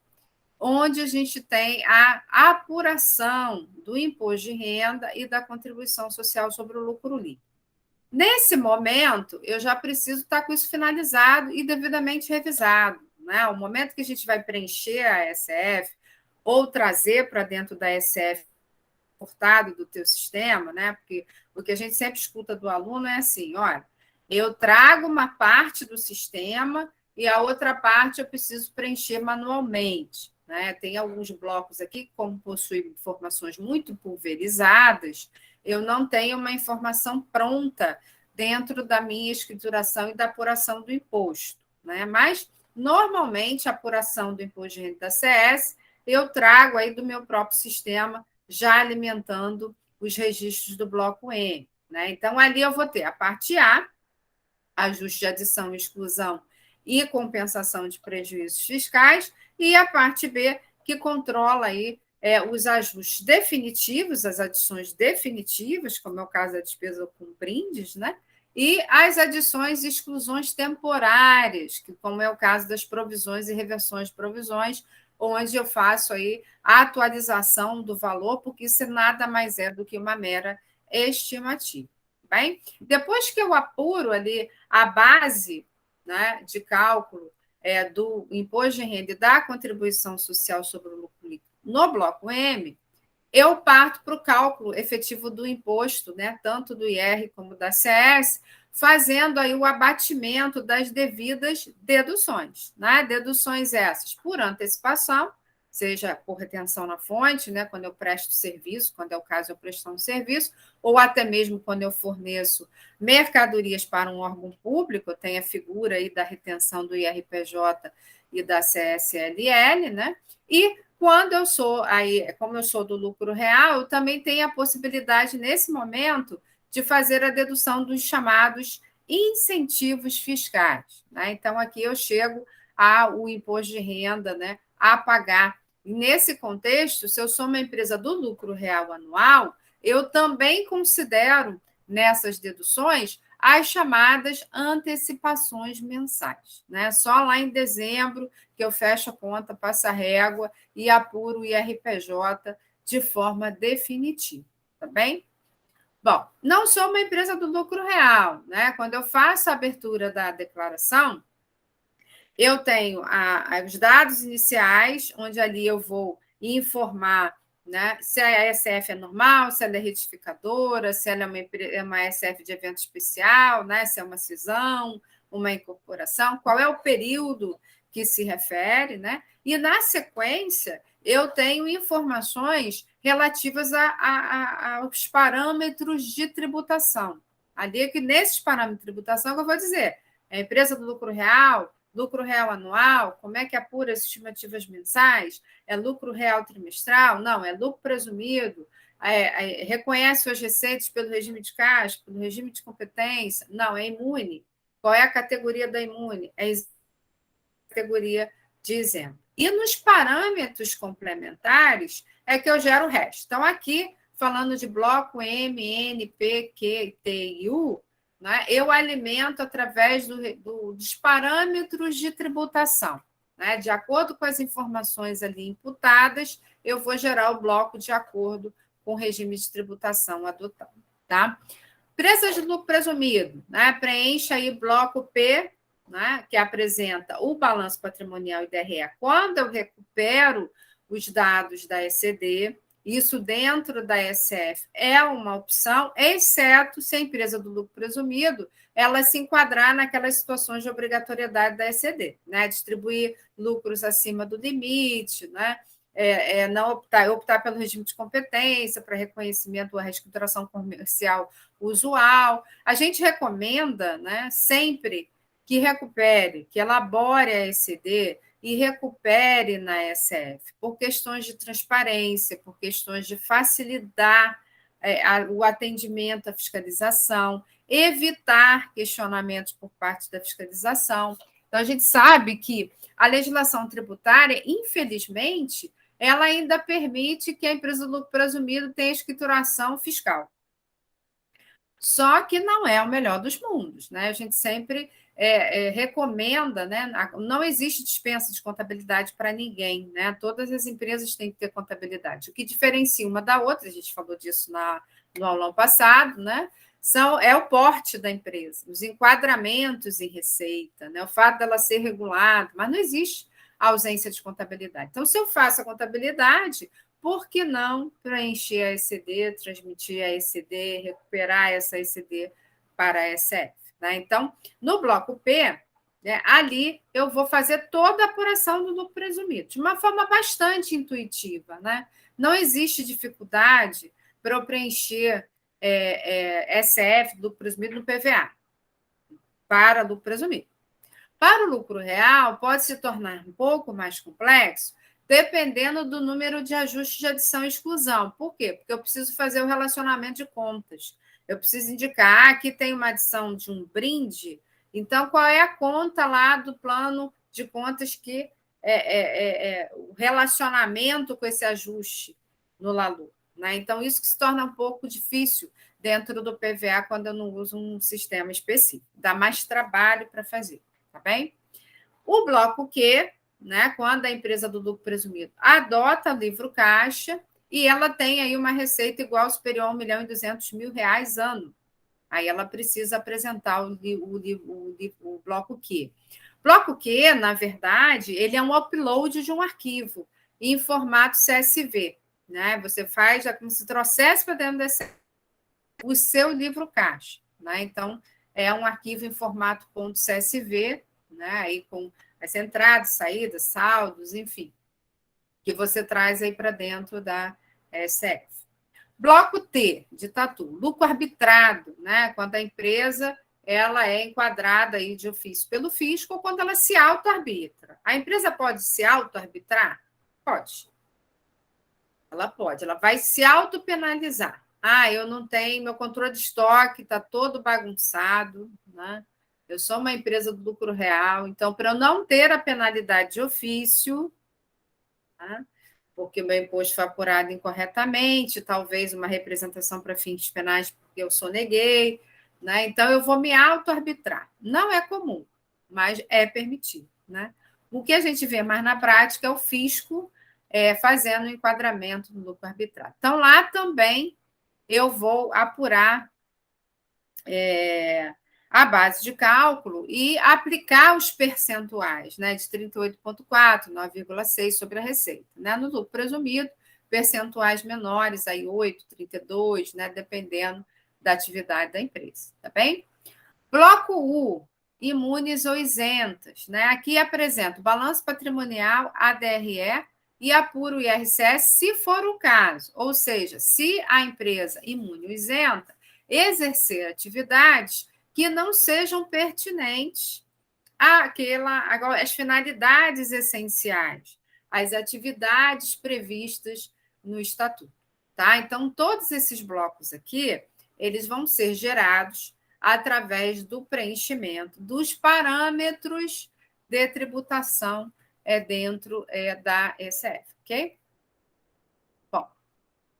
onde a gente tem a apuração do imposto de renda e da contribuição social sobre o lucro líquido. Nesse momento, eu já preciso estar com isso finalizado e devidamente revisado. Né? O momento que a gente vai preencher a SF ou trazer para dentro da SF portado do teu sistema, né? Porque o que a gente sempre escuta do aluno é assim, olha, eu trago uma parte do sistema e a outra parte eu preciso preencher manualmente. Né? Tem alguns blocos aqui, como possuem informações muito pulverizadas, eu não tenho uma informação pronta dentro da minha escrituração e da apuração do imposto. Né? Mas, normalmente, a apuração do imposto de renda da CS eu trago aí do meu próprio sistema, já alimentando os registros do bloco M. Né? Então, ali eu vou ter a parte A, ajuste de adição e exclusão e compensação de prejuízos fiscais, e a parte B, que controla aí os ajustes definitivos, as adições definitivas, como é o caso da despesa com brindes, né? E as adições e exclusões temporárias, que, como é o caso das provisões e reversões de provisões, onde eu faço aí a atualização do valor, porque isso nada mais é do que uma mera estimativa. Bem, depois que eu apuro ali a base, né, de cálculo do imposto de renda e da contribuição social sobre o lucro líquido no bloco M, eu parto para o cálculo efetivo do imposto, né, tanto do IR como da CS, fazendo aí o abatimento das devidas deduções, né? Deduções essas por antecipação, seja por retenção na fonte, né, quando eu presto serviço, quando é o caso eu prestar um serviço, ou até mesmo quando eu forneço mercadorias para um órgão público, eu tenho a figura aí da retenção do IRPJ e da CSLL, né? E quando eu sou aí, como eu sou do lucro real, eu também tenho a possibilidade, nesse momento, de fazer a dedução dos chamados incentivos fiscais, né? Então, aqui eu chego ao imposto de renda, né, a pagar. E nesse contexto, se eu sou uma empresa do lucro real anual, eu também considero nessas deduções as chamadas antecipações mensais, né? Só lá em dezembro que eu fecho a conta, passo a régua e apuro o IRPJ de forma definitiva, tá bem? Bom, não sou uma empresa do lucro real, né? Quando eu faço a abertura da declaração, eu tenho os dados iniciais, onde ali eu vou informar, né, se a SF é normal, se ela é retificadora, se ela é uma SF de evento especial, né, se é uma cisão, uma incorporação, qual é o período que se refere, né? E, na sequência, eu tenho informações relativas aos parâmetros de tributação. Ali, que nesses parâmetros de tributação, que eu vou dizer, a empresa do lucro real anual, como é que apura as estimativas mensais? É lucro real trimestral? Não, é lucro presumido. Reconhece suas receitas pelo regime de caixa, pelo regime de competência? Não, é imune. Qual é a categoria da imune? É a categoria de isento. E nos parâmetros complementares é que eu gero o resto. Então, aqui, falando de bloco M, N, P, Q, T e U, né, eu alimento através dos parâmetros de tributação. Né? De acordo com as informações ali imputadas, eu vou gerar o bloco de acordo com o regime de tributação adotado. Tá? Empresas de lucro presumido, né? Preencha aí bloco P, né? Que apresenta o balanço patrimonial e DRE. Quando eu recupero os dados da ECD, isso dentro da SF é uma opção, exceto se a empresa do lucro presumido ela se enquadrar naquelas situações de obrigatoriedade da ECD, né? Distribuir lucros acima do limite, né? Não optar pelo regime de competência para reconhecimento ou reestruturação comercial usual. A gente recomenda, né, sempre que recupere, que elabore a ECD e recupere na SF, por questões de transparência, por questões de facilitar o atendimento à fiscalização, evitar questionamentos por parte da fiscalização. Então, a gente sabe que a legislação tributária, infelizmente, ela ainda permite que a empresa do lucro presumido tenha escrituração fiscal. Só que não é o melhor dos mundos, né? A gente sempre recomenda, né? Não existe dispensa de contabilidade para ninguém, né? Todas as empresas têm que ter contabilidade. O que diferencia uma da outra, a gente falou disso no aulão passado, né? É o porte da empresa, os enquadramentos em receita, né? O fato dela ser regulada, mas não existe ausência de contabilidade. Então, se eu faço a contabilidade, por que não preencher a ECD, transmitir a ECD, recuperar essa ECD para a SF? Né? Então, no bloco P, né, ali eu vou fazer toda a apuração do lucro presumido, de uma forma bastante intuitiva. Né? Não existe dificuldade para eu preencher SF, lucro presumido, no PVA, para lucro presumido. Para o lucro real, pode se tornar um pouco mais complexo, dependendo do número de ajustes de adição e exclusão. Por quê? Porque eu preciso fazer o relacionamento de contas. Eu preciso indicar aqui tem uma adição de um brinde, então qual é a conta lá do plano de contas que o relacionamento com esse ajuste no LALU. Né? Então, isso que se torna um pouco difícil dentro do PVA quando eu não uso um sistema específico. Dá mais trabalho para fazer, tá bem? O bloco Q, né, quando a empresa do lucro presumido adota o livro caixa e ela tem aí uma receita igual ou superior a R$ 1.200.000 ano. Aí ela precisa apresentar o bloco Q. Bloco Q, na verdade, ele é um upload de um arquivo em formato CSV. Né? Você faz como se trouxesse para dentro desse o seu livro caixa. Né? Então, é um arquivo em formato .csv, né? Aí com as entradas, saídas, saldos, enfim, que você traz aí para dentro da SF. Bloco T, de tatu, lucro arbitrado, né? Quando a empresa ela é enquadrada aí de ofício pelo fisco ou quando ela se auto-arbitra. A empresa pode se auto-arbitrar? Pode. Ela pode, ela vai se auto-penalizar. Eu não tenho, meu controle de estoque está todo bagunçado, né? Eu sou uma empresa do lucro real, então, para eu não ter a penalidade de ofício, né? Porque o meu imposto foi apurado incorretamente, talvez uma representação para fins penais, porque eu soneguei, né? Então, eu vou me auto-arbitrar. Não é comum, mas é permitido, né? O que a gente vê mais na prática é o fisco fazendo o enquadramento do lucro arbitrário. Então, lá também eu vou apurar a base de cálculo e aplicar os percentuais, né, de 38,4, 9,6 sobre a receita. Né? No lucro presumido, percentuais menores, aí 8, 32, né, dependendo da atividade da empresa. Tá bem? Bloco U, imunes ou isentas. Né? Aqui apresento balanço patrimonial, ADRE, e apura o IRCS, se for o caso. Ou seja, se a empresa imune ou isenta exercer atividades que não sejam pertinentes às finalidades essenciais, às atividades previstas no Estatuto. Tá? Então, todos esses blocos aqui, eles vão ser gerados através do preenchimento dos parâmetros de tributação dentro da SF, ok? Bom,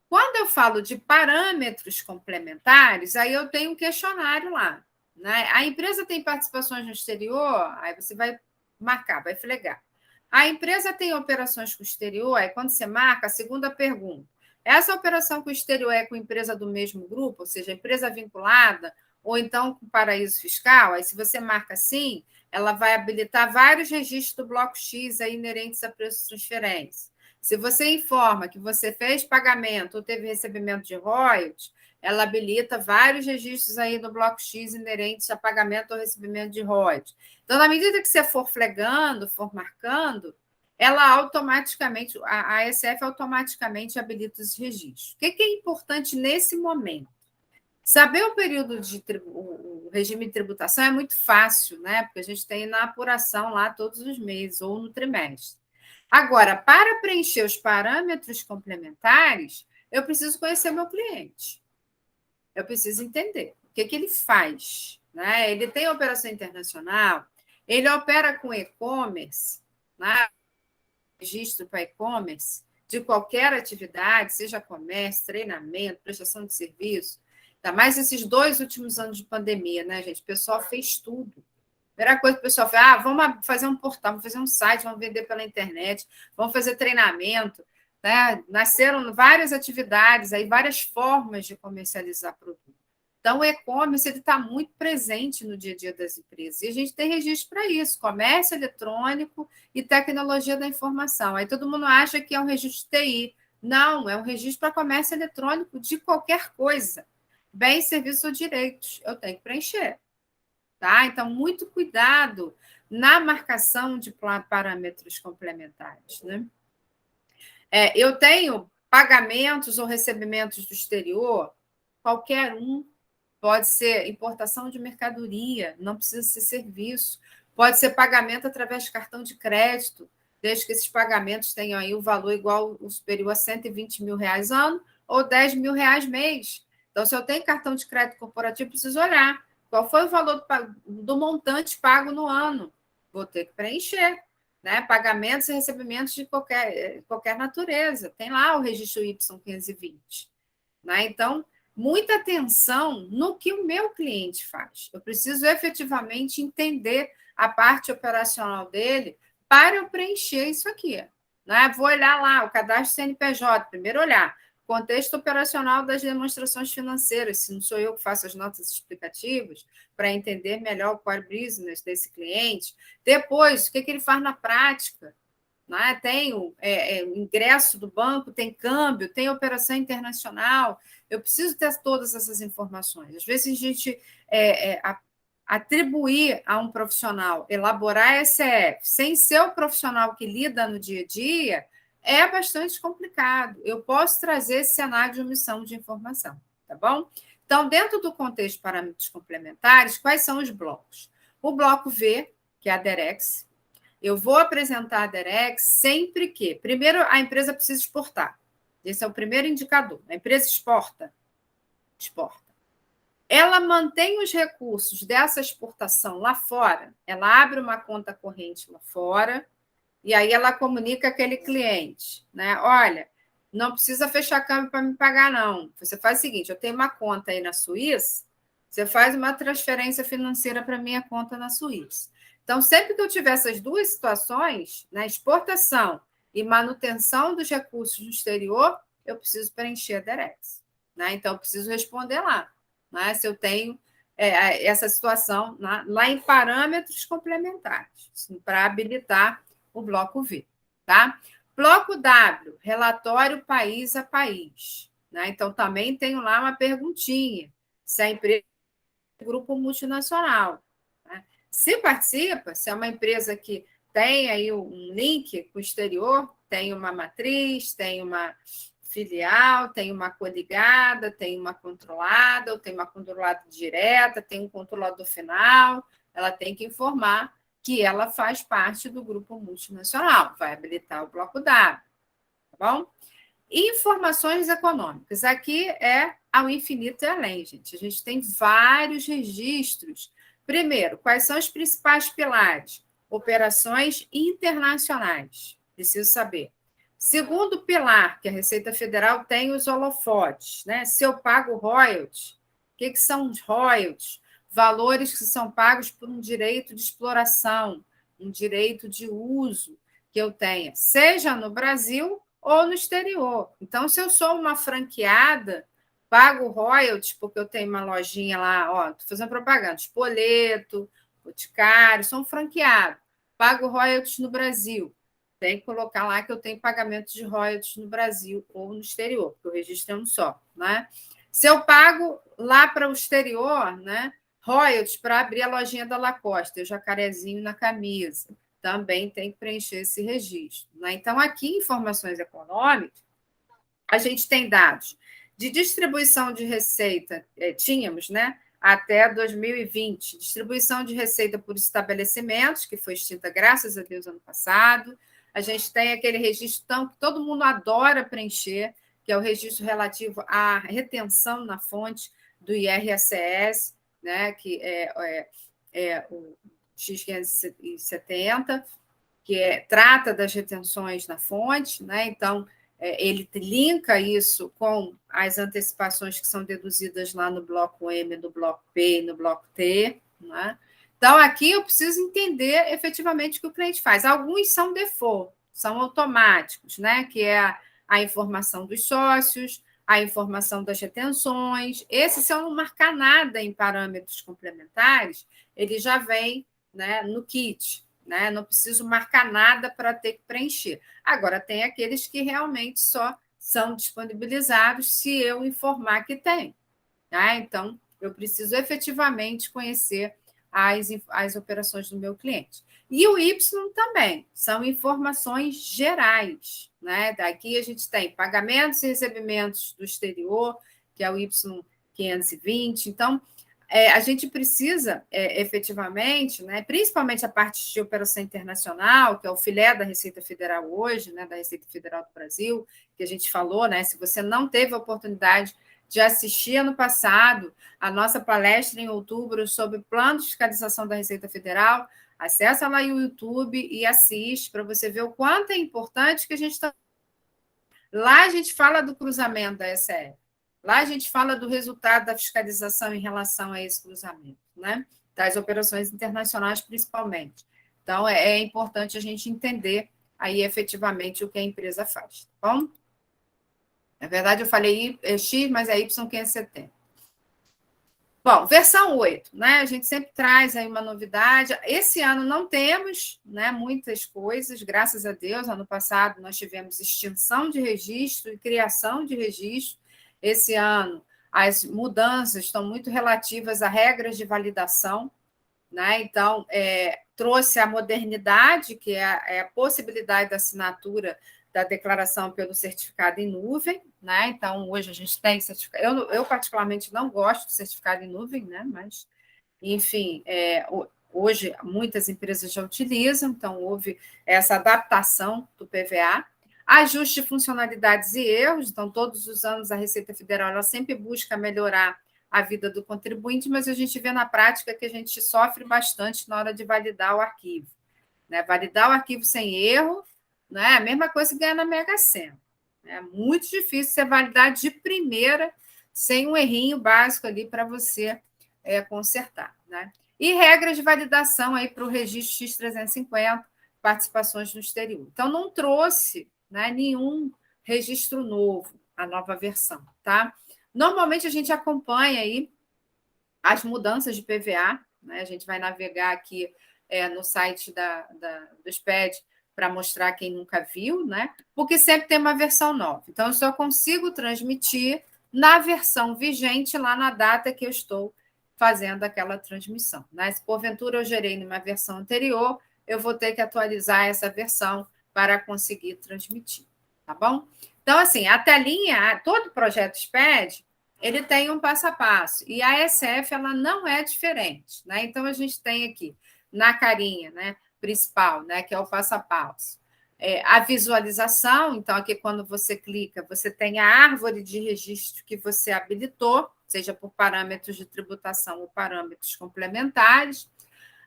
quando eu falo de parâmetros complementares, aí eu tenho um questionário lá. Né? A empresa tem participações no exterior, aí você vai marcar, vai flegar. A empresa tem operações com o exterior, aí quando você marca, a segunda pergunta. Essa operação com o exterior é com empresa do mesmo grupo, ou seja, empresa vinculada, ou então com paraíso fiscal? Aí, se você marca assim, ela vai habilitar vários registros do bloco X aí inerentes a preço de transferência. Se você informa que você fez pagamento ou teve recebimento de royalties, ela habilita vários registros aí do bloco X inerentes a pagamento ou recebimento de royalties. Então, na medida que você for flegando, for marcando, ela automaticamente, a ASF automaticamente habilita os registros. O que é importante nesse momento? Saber o período o regime de tributação é muito fácil, né? Porque a gente tem na apuração lá todos os meses ou no trimestre. Agora, para preencher os parâmetros complementares, eu preciso conhecer meu cliente. Eu preciso entender o que ele faz. Né? Ele tem operação internacional, ele opera com e-commerce, né? Registro para e-commerce, de qualquer atividade, seja comércio, treinamento, prestação de serviço. Ainda mais esses 2 últimos anos de pandemia, né, gente? O pessoal fez tudo. Primeira coisa que o pessoal fez, vamos fazer um portal, vamos fazer um site, vamos vender pela internet, vamos fazer treinamento. Né? Nasceram várias atividades, aí, várias formas de comercializar produto. Então, o e-commerce está muito presente no dia a dia das empresas. E a gente tem registro para isso, comércio eletrônico e tecnologia da informação. Aí todo mundo acha que é um registro de TI. Não, é um registro para comércio eletrônico de qualquer coisa. Bens, serviços ou direitos. Eu tenho que preencher. Tá? Então, muito cuidado na marcação de parâmetros complementares. Né? Eu tenho pagamentos ou recebimentos do exterior, qualquer um. Pode ser importação de mercadoria, não precisa ser serviço. Pode ser pagamento através de cartão de crédito, desde que esses pagamentos tenham aí o valor igual ou superior a R$ 120.000 ano ou R$ 10.000 mês. Então, se eu tenho cartão de crédito corporativo, preciso olhar qual foi o valor do montante pago no ano. Vou ter que preencher. Né? Pagamentos e recebimentos de qualquer natureza. Tem lá o registro Y520. Né? Então, muita atenção no que o meu cliente faz. Eu preciso efetivamente entender a parte operacional dele para eu preencher isso aqui. Né? Vou olhar lá o cadastro CNPJ, primeiro olhar contexto operacional das demonstrações financeiras, se não sou eu que faço as notas explicativas, para entender melhor o core business desse cliente. Depois, o que ele faz na prática? Né? Tem o ingresso do banco, tem câmbio, tem operação internacional. Eu preciso ter todas essas informações. Às vezes, a gente atribuir a um profissional elaborar ECF sem ser o profissional que lida no dia a dia é bastante complicado. Eu posso trazer esse cenário de omissão de informação, tá bom? Então, dentro do contexto de parâmetros complementares, quais são os blocos? O bloco V, que é a DEREX. Eu vou apresentar a DEREX sempre que, primeiro, a empresa precisa exportar. Esse é o primeiro indicador. A empresa exporta. Ela mantém os recursos dessa exportação lá fora, ela abre uma conta corrente lá fora, e aí ela comunica aquele cliente, né? Olha, não precisa fechar câmbio para me pagar, não. Você faz o seguinte: eu tenho uma conta aí na Suíça, você faz uma transferência financeira para minha conta na Suíça. Então, sempre que eu tiver essas duas situações, né, exportação e manutenção dos recursos no exterior, eu preciso preencher a DEREX. Né? Então, eu preciso responder lá. Né, se eu tenho essa situação lá em parâmetros complementares, para habilitar o bloco V. Tá? Bloco W, relatório país a país. Né? Então, também tenho lá uma perguntinha, se a empresa é um grupo multinacional. Né? Se participa, se é uma empresa que tem aí um link com o exterior, tem uma matriz, tem uma filial, tem uma coligada, tem uma controlada, ou tem uma controlada direta, tem um controlador final, ela tem que informar que ela faz parte do grupo multinacional, vai habilitar o bloco W, tá bom? Informações econômicas, aqui é ao infinito e além, gente. A gente tem vários registros. Primeiro, quais são os principais pilares? Operações internacionais, preciso saber. Segundo pilar, que a Receita Federal tem os holofotes, né? Se eu pago royalties, o que são os royalties? Valores que são pagos por um direito de exploração, um direito de uso que eu tenha, seja no Brasil ou no exterior. Então, se eu sou uma franqueada, pago royalties, porque eu tenho uma lojinha lá, ó, estou fazendo propaganda, Espoleto, Boticário, sou um franqueado, pago royalties no Brasil. Tem que colocar lá que eu tenho pagamento de royalties no Brasil ou no exterior, porque o registro é um só. Né? Se eu pago lá para o exterior, né, royalties para abrir a lojinha da Lacoste, o jacarezinho na camisa, também tem que preencher esse registro. Né? Então, aqui, em informações econômicas, a gente tem dados de distribuição de receita, tínhamos, né, até 2020, distribuição de receita por estabelecimentos, que foi extinta, graças a Deus, ano passado. A gente tem aquele registro que todo mundo adora preencher, que é o registro relativo à retenção na fonte do IRSS, né, que é o X570, que trata das retenções na fonte, né? Então, ele linka isso com as antecipações que são deduzidas lá no bloco M, no bloco P e no bloco T. Né? Então, aqui eu preciso entender efetivamente o que o cliente faz. Alguns são default, são automáticos, né? Que é a informação dos sócios, a informação das retenções. Esse, se eu não marcar nada em parâmetros complementares, ele já vem, né, no kit. Né? Não preciso marcar nada para ter que preencher. Agora, tem aqueles que realmente só são disponibilizados se eu informar que tem. Né? Então, eu preciso efetivamente conhecer as operações do meu cliente. E o Y também, são informações gerais. Né? Daqui a gente tem pagamentos e recebimentos do exterior, que é o Y520. Então, a gente precisa, efetivamente, né, principalmente a parte de operação internacional, que é o filé da Receita Federal hoje, né, da Receita Federal do Brasil, que a gente falou, né, se você não teve a oportunidade de assistir ano passado a nossa palestra em outubro sobre plano de fiscalização da Receita Federal, acessa lá o YouTube e assiste para você ver o quanto é importante que a gente está... Lá a gente fala do cruzamento da ECF. Lá a gente fala do resultado da fiscalização em relação a esse cruzamento, né? Das operações internacionais, principalmente. Então, é importante a gente entender aí efetivamente o que a empresa faz, tá bom? Na verdade, eu falei X, mas é Y570. Bom, versão 8, né? A gente sempre traz aí uma novidade. Esse ano não temos, né, muitas coisas, graças a Deus. Ano passado nós tivemos extinção de registro e criação de registro. Esse ano as mudanças estão muito relativas a regras de validação, né? Então, trouxe a modernidade, que é a possibilidade da assinatura da declaração pelo certificado em nuvem, né? Então, hoje a gente tem certificado. Eu particularmente, não gosto de certificado em nuvem, né? Mas, enfim, hoje muitas empresas já utilizam, então houve essa adaptação do PVA. Ajuste de funcionalidades e erros, então, todos os anos a Receita Federal ela sempre busca melhorar a vida do contribuinte, mas a gente vê na prática que a gente sofre bastante na hora de validar o arquivo, né? Validar o arquivo sem erro, não é a mesma coisa que ganhar na Mega Sena. É muito difícil você validar de primeira, sem um errinho básico ali para você consertar, né? E regras de validação aí para o registro X350, participações no exterior. Então, não trouxe, né, nenhum registro novo, a nova versão, tá? Normalmente a gente acompanha aí as mudanças de PVA, né? A gente vai navegar aqui no site do SPED para mostrar quem nunca viu, né? Porque sempre tem uma versão nova. Então, eu só consigo transmitir na versão vigente, lá na data que eu estou fazendo aquela transmissão, né? Se porventura eu gerei numa versão anterior, eu vou ter que atualizar essa versão para conseguir transmitir, tá bom? Então, assim, a telinha, todo projeto SPED, ele tem um passo a passo, e a SF ela não é diferente, né? Então, a gente tem aqui, na carinha, né, principal, né, que é o passo a passo, a visualização. Então, aqui, quando você clica, você tem a árvore de registro que você habilitou, seja por parâmetros de tributação ou parâmetros complementares,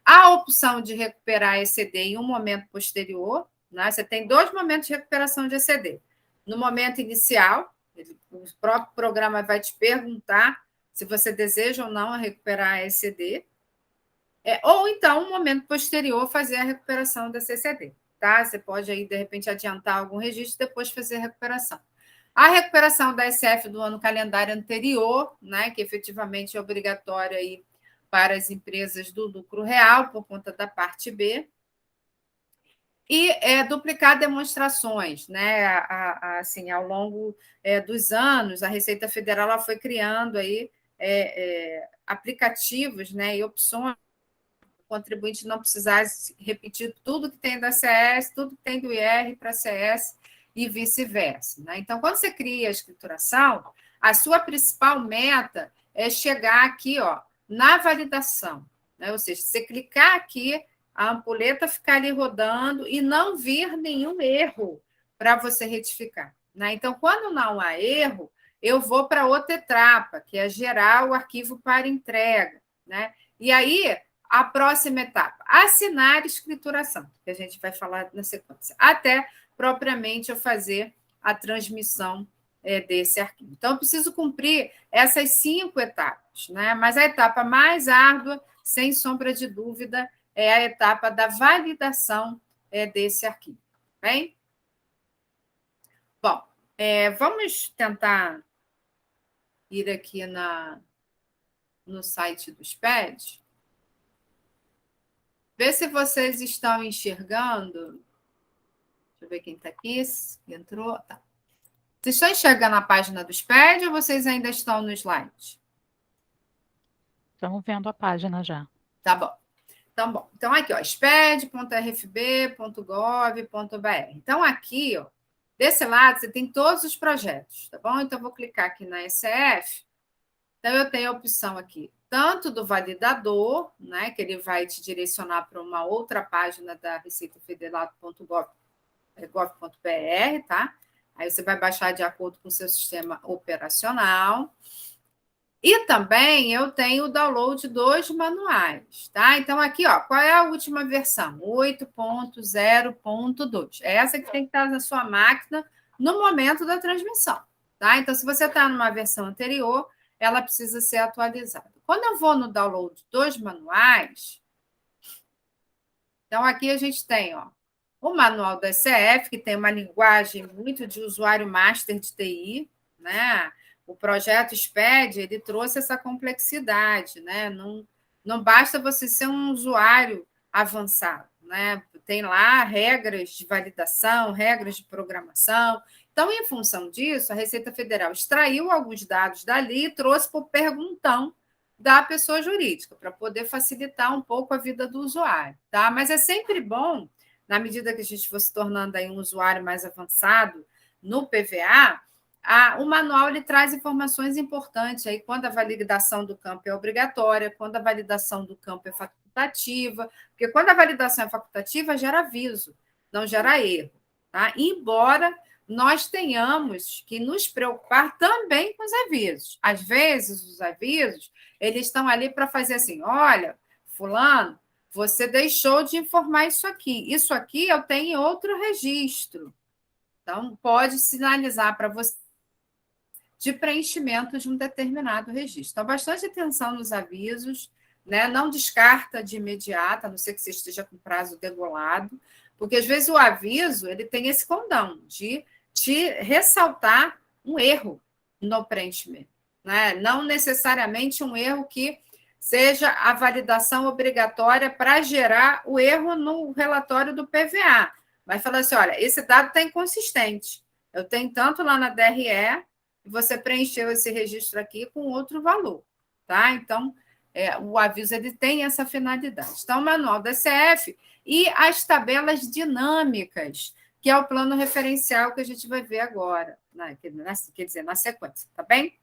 a opção de recuperar ECD em um momento posterior, né? Você tem 2 momentos de recuperação de ECD. No momento inicial, o próprio programa vai te perguntar se você deseja ou não recuperar a ECD, ou então, no momento posterior, fazer a recuperação da CCD. Tá? Você pode, aí, de repente, adiantar algum registro e depois fazer a recuperação. A recuperação da SF do ano calendário anterior, né, que efetivamente é obrigatória aí para as empresas do lucro real, por conta da parte B. E duplicar demonstrações, né? Assim, ao longo dos anos, a Receita Federal ela foi criando aí aplicativos, né, e opções para o contribuinte não precisar repetir tudo que tem da CS, tudo que tem do IR para a CS e vice-versa, né? Então, quando você cria a escrituração, a sua principal meta é chegar aqui, ó, na validação, né? Ou seja, você clicar aqui, a ampulheta ficar ali rodando e não vir nenhum erro para você retificar, né? Então, quando não há erro, eu vou para outra etapa, que é gerar o arquivo para entrega, né? E aí, a próxima etapa, assinar escrituração, que a gente vai falar na sequência, até propriamente eu fazer a transmissão desse arquivo. Então, eu preciso cumprir essas 5 etapas, né? Mas a etapa mais árdua, sem sombra de dúvida, é a etapa da validação desse arquivo. Bem? Bom, vamos tentar ir aqui no site do SPED. Ver se vocês estão enxergando. Deixa eu ver quem está aqui. Entrou. Tá. Vocês estão enxergando a página do SPED ou vocês ainda estão no slide? Estamos vendo a página já. Tá bom. Então, aqui, ó, sped.rfb.gov.br. Então, aqui, ó, desse lado, você tem todos os projetos, tá bom? Então, eu vou clicar aqui na SF. Então, eu tenho a opção aqui, tanto do validador, né, que ele vai te direcionar para uma outra página da receitafederal.gov.br, tá? Aí você vai baixar de acordo com o seu sistema operacional. E também eu tenho o download dos manuais, tá? Então, aqui, ó, qual é a última versão? 8.0.2. É essa que tem que estar na sua máquina no momento da transmissão, tá? Então, se você está numa versão anterior, ela precisa ser atualizada. Quando eu vou no download dos manuais, Então, aqui a gente tem o manual da SCF, que tem uma linguagem muito de usuário master de TI, né? O projeto SPED, ele trouxe essa complexidade, né? Não basta você ser um usuário avançado, né? Tem lá regras de validação, regras de programação. Então, em função disso, a Receita Federal extraiu alguns dados dali e trouxe para o perguntão da pessoa jurídica, para poder facilitar um pouco a vida do usuário, tá? Mas é sempre bom, na medida que a gente for se tornando aí um usuário mais avançado no PVA, o manual ele traz informações importantes aí quando a validação do campo é obrigatória, quando a validação do campo é facultativa, porque quando a validação é facultativa gera aviso, não gera erro, tá? Embora nós tenhamos que nos preocupar também com os avisos. Às vezes, os avisos eles estão ali para fazer assim: olha, fulano, você deixou de informar isso aqui. Isso aqui eu tenho em outro registro. Então, pode sinalizar para você de preenchimento de um determinado registro. Então, bastante atenção nos avisos, né? Não descarta de imediato, a não ser que você esteja com prazo degolado, porque às vezes o aviso ele tem esse condão de te ressaltar um erro no preenchimento, né? Não necessariamente um erro que seja a validação obrigatória para gerar o erro no relatório do PVA. Vai falar assim: olha, esse dado está inconsistente. Eu tenho tanto lá na DRE, e você preencheu esse registro aqui com outro valor, tá? Então, o aviso ele tem essa finalidade. Então, o manual da CF e as tabelas dinâmicas, que é o plano referencial que a gente vai ver agora, né? Quer dizer, na sequência, tá bem?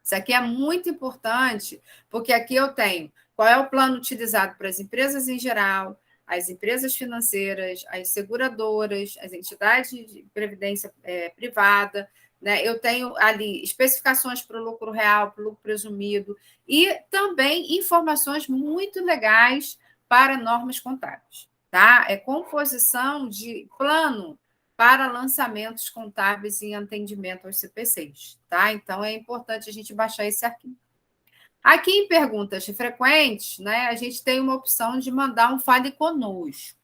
Isso aqui é muito importante, porque aqui eu tenho qual é o plano utilizado para as empresas em geral, as empresas financeiras, as seguradoras, as entidades de previdência privada, né? Eu tenho ali especificações para o lucro real, para o lucro presumido, e também informações muito legais para normas contábeis. Tá? É composição de plano para lançamentos contábeis em atendimento aos CPCs. Tá? Então, é importante a gente baixar esse arquivo. Aqui em perguntas frequentes, né, a gente tem uma opção de mandar um fale conosco.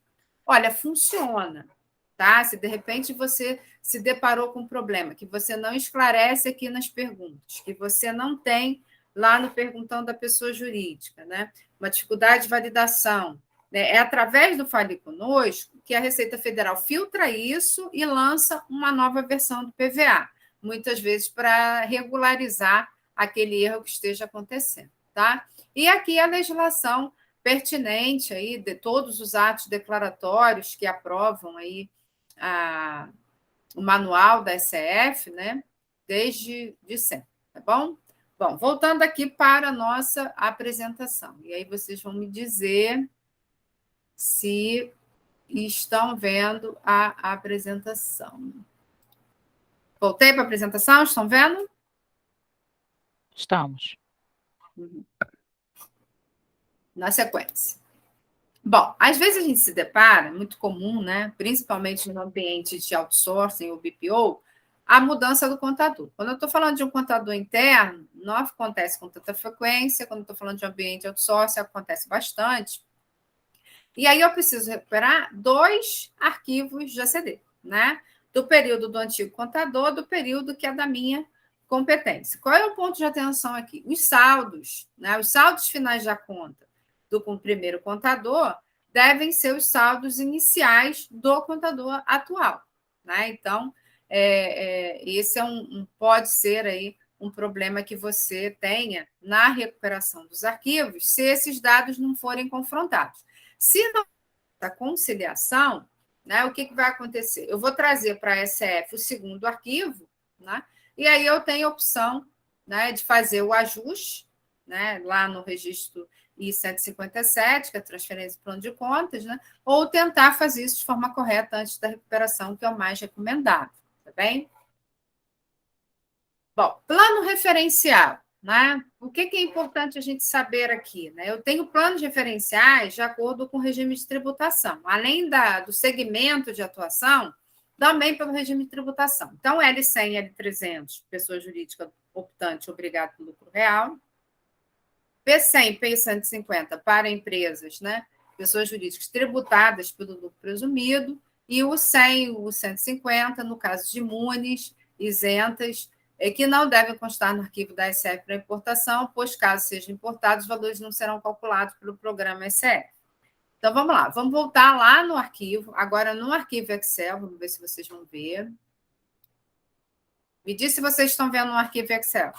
Olha, funciona, tá? Se de repente você se deparou com um problema que você não esclarece aqui nas perguntas, que você não tem lá no perguntão da pessoa jurídica, né? Uma dificuldade de validação, né? É através do Fale Conosco que a Receita Federal filtra isso e lança uma nova versão do PVA, muitas vezes para regularizar aquele erro que esteja acontecendo, tá? E aqui a legislação pertinente aí de todos os atos declaratórios que aprovam aí o manual da SCF, né? Desde de sempre, tá bom? Bom, voltando aqui para a nossa apresentação. E aí vocês vão me dizer se estão vendo a apresentação. Voltei para a apresentação? Estão vendo? Estamos. Na sequência. Bom, às vezes a gente se depara, muito comum, né? Principalmente no ambiente de outsourcing ou BPO, a mudança do contador. Quando eu estou falando de um contador interno, não acontece com tanta frequência. Quando eu estou falando de um ambiente outsourcing, acontece bastante. E aí eu preciso recuperar 2 arquivos de ACD, né? Do período do antigo contador, do período que é da minha competência. Qual é o ponto de atenção aqui? Os saldos, né? Os saldos finais da conta do primeiro contador devem ser os saldos iniciais do contador atual, né? Então, esse pode ser aí um problema que você tenha na recuperação dos arquivos, se esses dados não forem confrontados. Se não da conciliação, né, o que vai acontecer? Eu vou trazer para a SCF o segundo arquivo, né, e aí eu tenho a opção, né, de fazer o ajuste, né, lá no registro I-157, que é a transferência de plano de contas, né, ou tentar fazer isso de forma correta antes da recuperação, que é o mais recomendado, tá bem? Bom, plano referencial. Né? O que é importante a gente saber aqui? Né? Eu tenho planos referenciais de acordo com o regime de tributação, além do segmento de atuação, também pelo regime de tributação. Então, L100 e L300, pessoa jurídica optante obrigado pelo lucro real, P100 e P150 para empresas, né? pessoas jurídicas tributadas pelo lucro presumido, e o 100, o 150, no caso de imunes, isentas, que não devem constar no arquivo da SF para importação, pois, caso sejam importados, os valores não serão calculados pelo programa SF. Então, vamos lá, vamos voltar lá no arquivo, agora no arquivo Excel, vamos ver se vocês vão ver. Me diz se vocês estão vendo no arquivo Excel.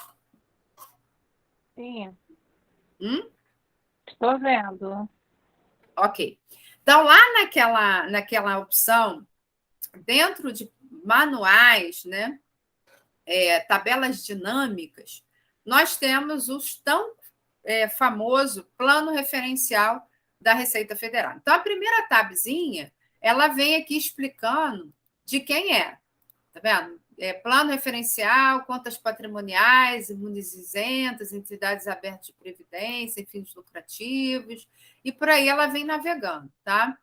Sim. Estou vendo. Ok. Então, lá naquela opção, dentro de manuais, né, tabelas dinâmicas, nós temos os tão famoso plano referencial da Receita Federal. Então, a primeira tabzinha, ela vem aqui explicando de quem é. Tá vendo? Plano referencial, contas patrimoniais, imunes isentas, entidades abertas de previdência, fins lucrativos, e por aí ela vem navegando, tá?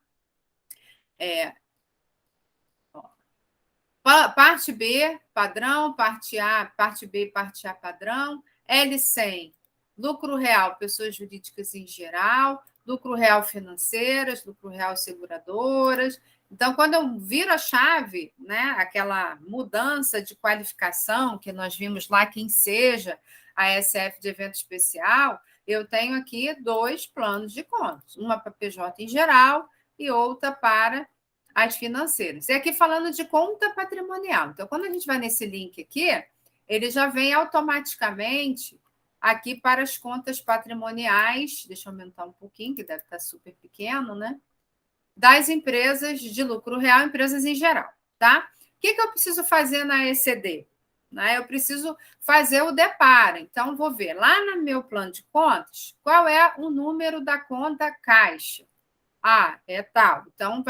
Parte B, padrão, parte A, parte B, parte A, padrão, L100, lucro real, pessoas jurídicas em geral, lucro real financeiras, lucro real seguradoras. Então, quando eu viro a chave, né, aquela mudança de qualificação que nós vimos lá, quem seja a SF de evento especial, eu tenho aqui 2 planos de contas, uma para PJ em geral e outra para as financeiras. E aqui falando de conta patrimonial. Então, quando a gente vai nesse link aqui, ele já vem automaticamente aqui para as contas patrimoniais, deixa eu aumentar um pouquinho, que deve estar super pequeno, né? Das empresas de lucro real, empresas em geral, tá? O que eu preciso fazer na ECD? Eu preciso fazer o depara. Então, vou ver lá no meu plano de contas qual é o número da conta caixa. É tal. Então,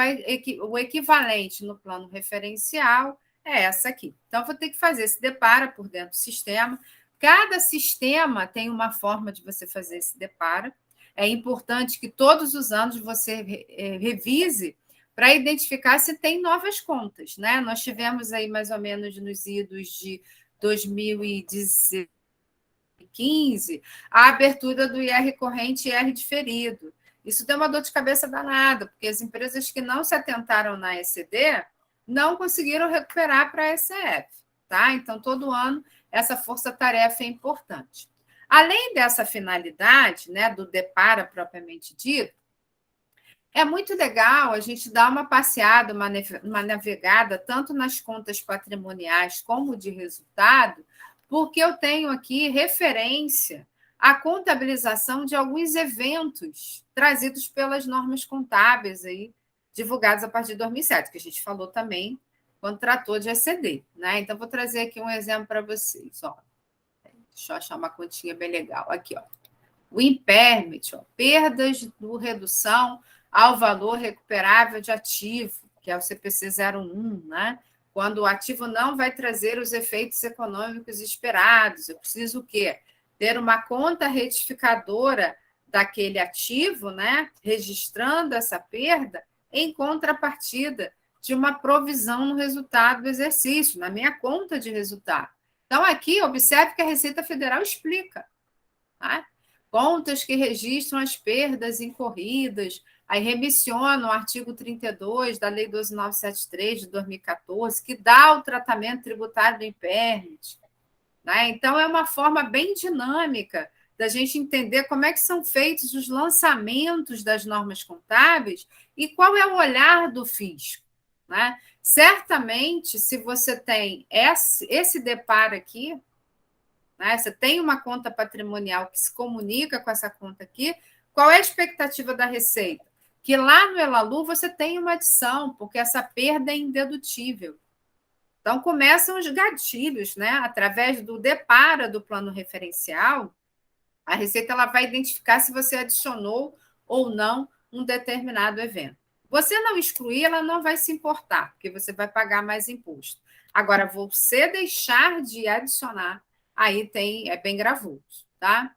o equivalente no plano referencial é essa aqui. Então, vou ter que fazer esse depara por dentro do sistema. Cada sistema tem uma forma de você fazer esse depara. É importante que todos os anos você revise para identificar se tem novas contas, né? Nós tivemos aí mais ou menos nos idos de 2015 a abertura do IR corrente e IR diferido. Isso deu uma dor de cabeça danada, porque as empresas que não se atentaram na ECD não conseguiram recuperar para a ECF, tá? Então, todo ano, essa força-tarefa é importante. Além dessa finalidade, né, do depara propriamente dito, é muito legal a gente dar uma passeada, uma navegada, tanto nas contas patrimoniais como de resultado, porque eu tenho aqui referência à contabilização de alguns eventos trazidos pelas normas contábeis aí, divulgados a partir de 2007, que a gente falou também quando tratou de ECD, né? Então, vou trazer aqui um exemplo para vocês. Deixa eu achar uma continha bem legal. Aqui, o impairment, perdas do redução ao valor recuperável de ativo, que é o CPC 01, né? Quando o ativo não vai trazer os efeitos econômicos esperados. Eu preciso o quê? Ter uma conta retificadora daquele ativo, né? Registrando essa perda em contrapartida de uma provisão no resultado do exercício, na minha conta de resultado. Então, aqui, observe que a Receita Federal explica. Tá? Contas que registram as perdas incorridas, aí remissiona o artigo 32 da Lei 12.973 de 2014, que dá o tratamento tributário do impairment. Né? Então, é uma forma bem dinâmica da gente entender como é que são feitos os lançamentos das normas contábeis e qual é o olhar do fisco. Né? Certamente, se você tem esse deparo aqui, né, você tem uma conta patrimonial que se comunica com essa conta aqui, qual é a expectativa da Receita? Que lá no Elalu você tem uma adição, porque essa perda é indedutível. Então, começam os gatilhos, né? Através do depara do plano referencial, a Receita ela vai identificar se você adicionou ou não um determinado evento. Você não excluir, ela não vai se importar, porque você vai pagar mais imposto. Agora, você deixar de adicionar, aí é bem gravoso, tá?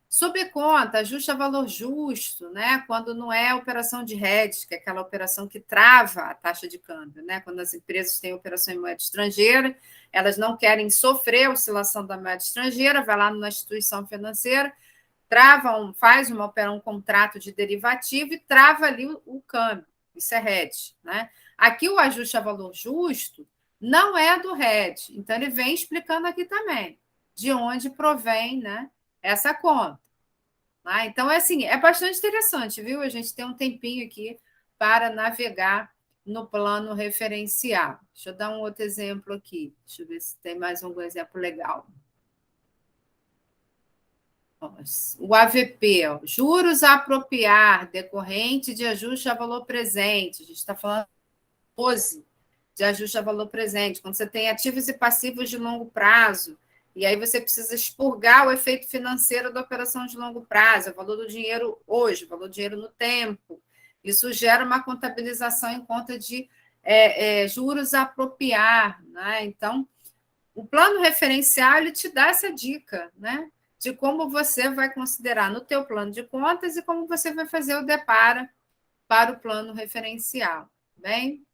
Subconta, ajuste a valor justo, né? Quando não é operação de hedge, que é aquela operação que trava a taxa de câmbio, né? Quando as empresas têm operação em moeda estrangeira, elas não querem sofrer a oscilação da moeda estrangeira, vai lá na instituição financeira, faz um contrato de derivativo e trava ali o câmbio. Isso é hedge, né? Aqui o ajuste a valor justo não é do hedge, então ele vem explicando aqui também de onde provém, né, essa conta. Tá? Então, assim, é bastante interessante, viu? A gente tem um tempinho aqui para navegar no plano referencial. Deixa eu dar um outro exemplo aqui. Deixa eu ver se tem mais um exemplo legal. O AVP, ó, juros a apropriar decorrente de ajuste a valor presente. A gente está falando 12 de ajuste a valor presente. Quando você tem ativos e passivos de longo prazo, e aí você precisa expurgar o efeito financeiro da operação de longo prazo, o valor do dinheiro hoje, o valor do dinheiro no tempo. Isso gera uma contabilização em conta de juros a apropriar. Né? Então, o plano referencial ele te dá essa dica, né? De como você vai considerar no teu plano de contas e como você vai fazer o depara para o plano referencial. Bem?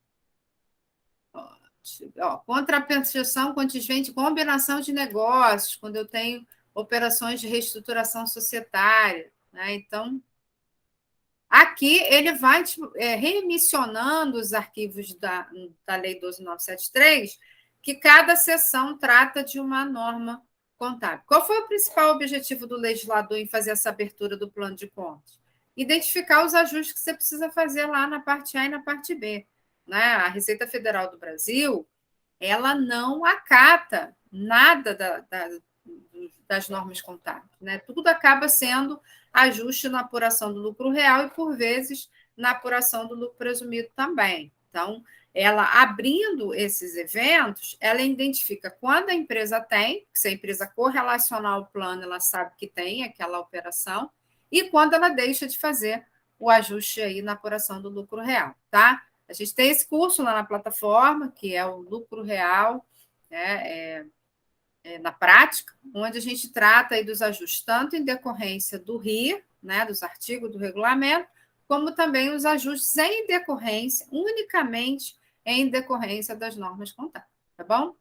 Contraprestação contingente, combinação de negócios, quando eu tenho operações de reestruturação societária. Né? Então, aqui ele vai remissionando os arquivos da Lei 12.973, que cada seção trata de uma norma contábil. Qual foi o principal objetivo do legislador em fazer essa abertura do plano de contas? Identificar os ajustes que você precisa fazer lá na parte A e na parte B. Né? A Receita Federal do Brasil ela não acata nada das normas contábeis. Né? Tudo acaba sendo ajuste na apuração do lucro real e, por vezes, na apuração do lucro presumido também. Então, ela abrindo esses eventos, ela identifica quando a empresa tem, se a empresa correlacionar ao plano, ela sabe que tem aquela operação, e quando ela deixa de fazer o ajuste aí na apuração do lucro real, tá? A gente tem esse curso lá na plataforma, que é o lucro real, né, na prática, onde a gente trata aí dos ajustes, tanto em decorrência do RI, né, dos artigos do regulamento, como também os ajustes em decorrência, unicamente em decorrência das normas contábeis, tá bom?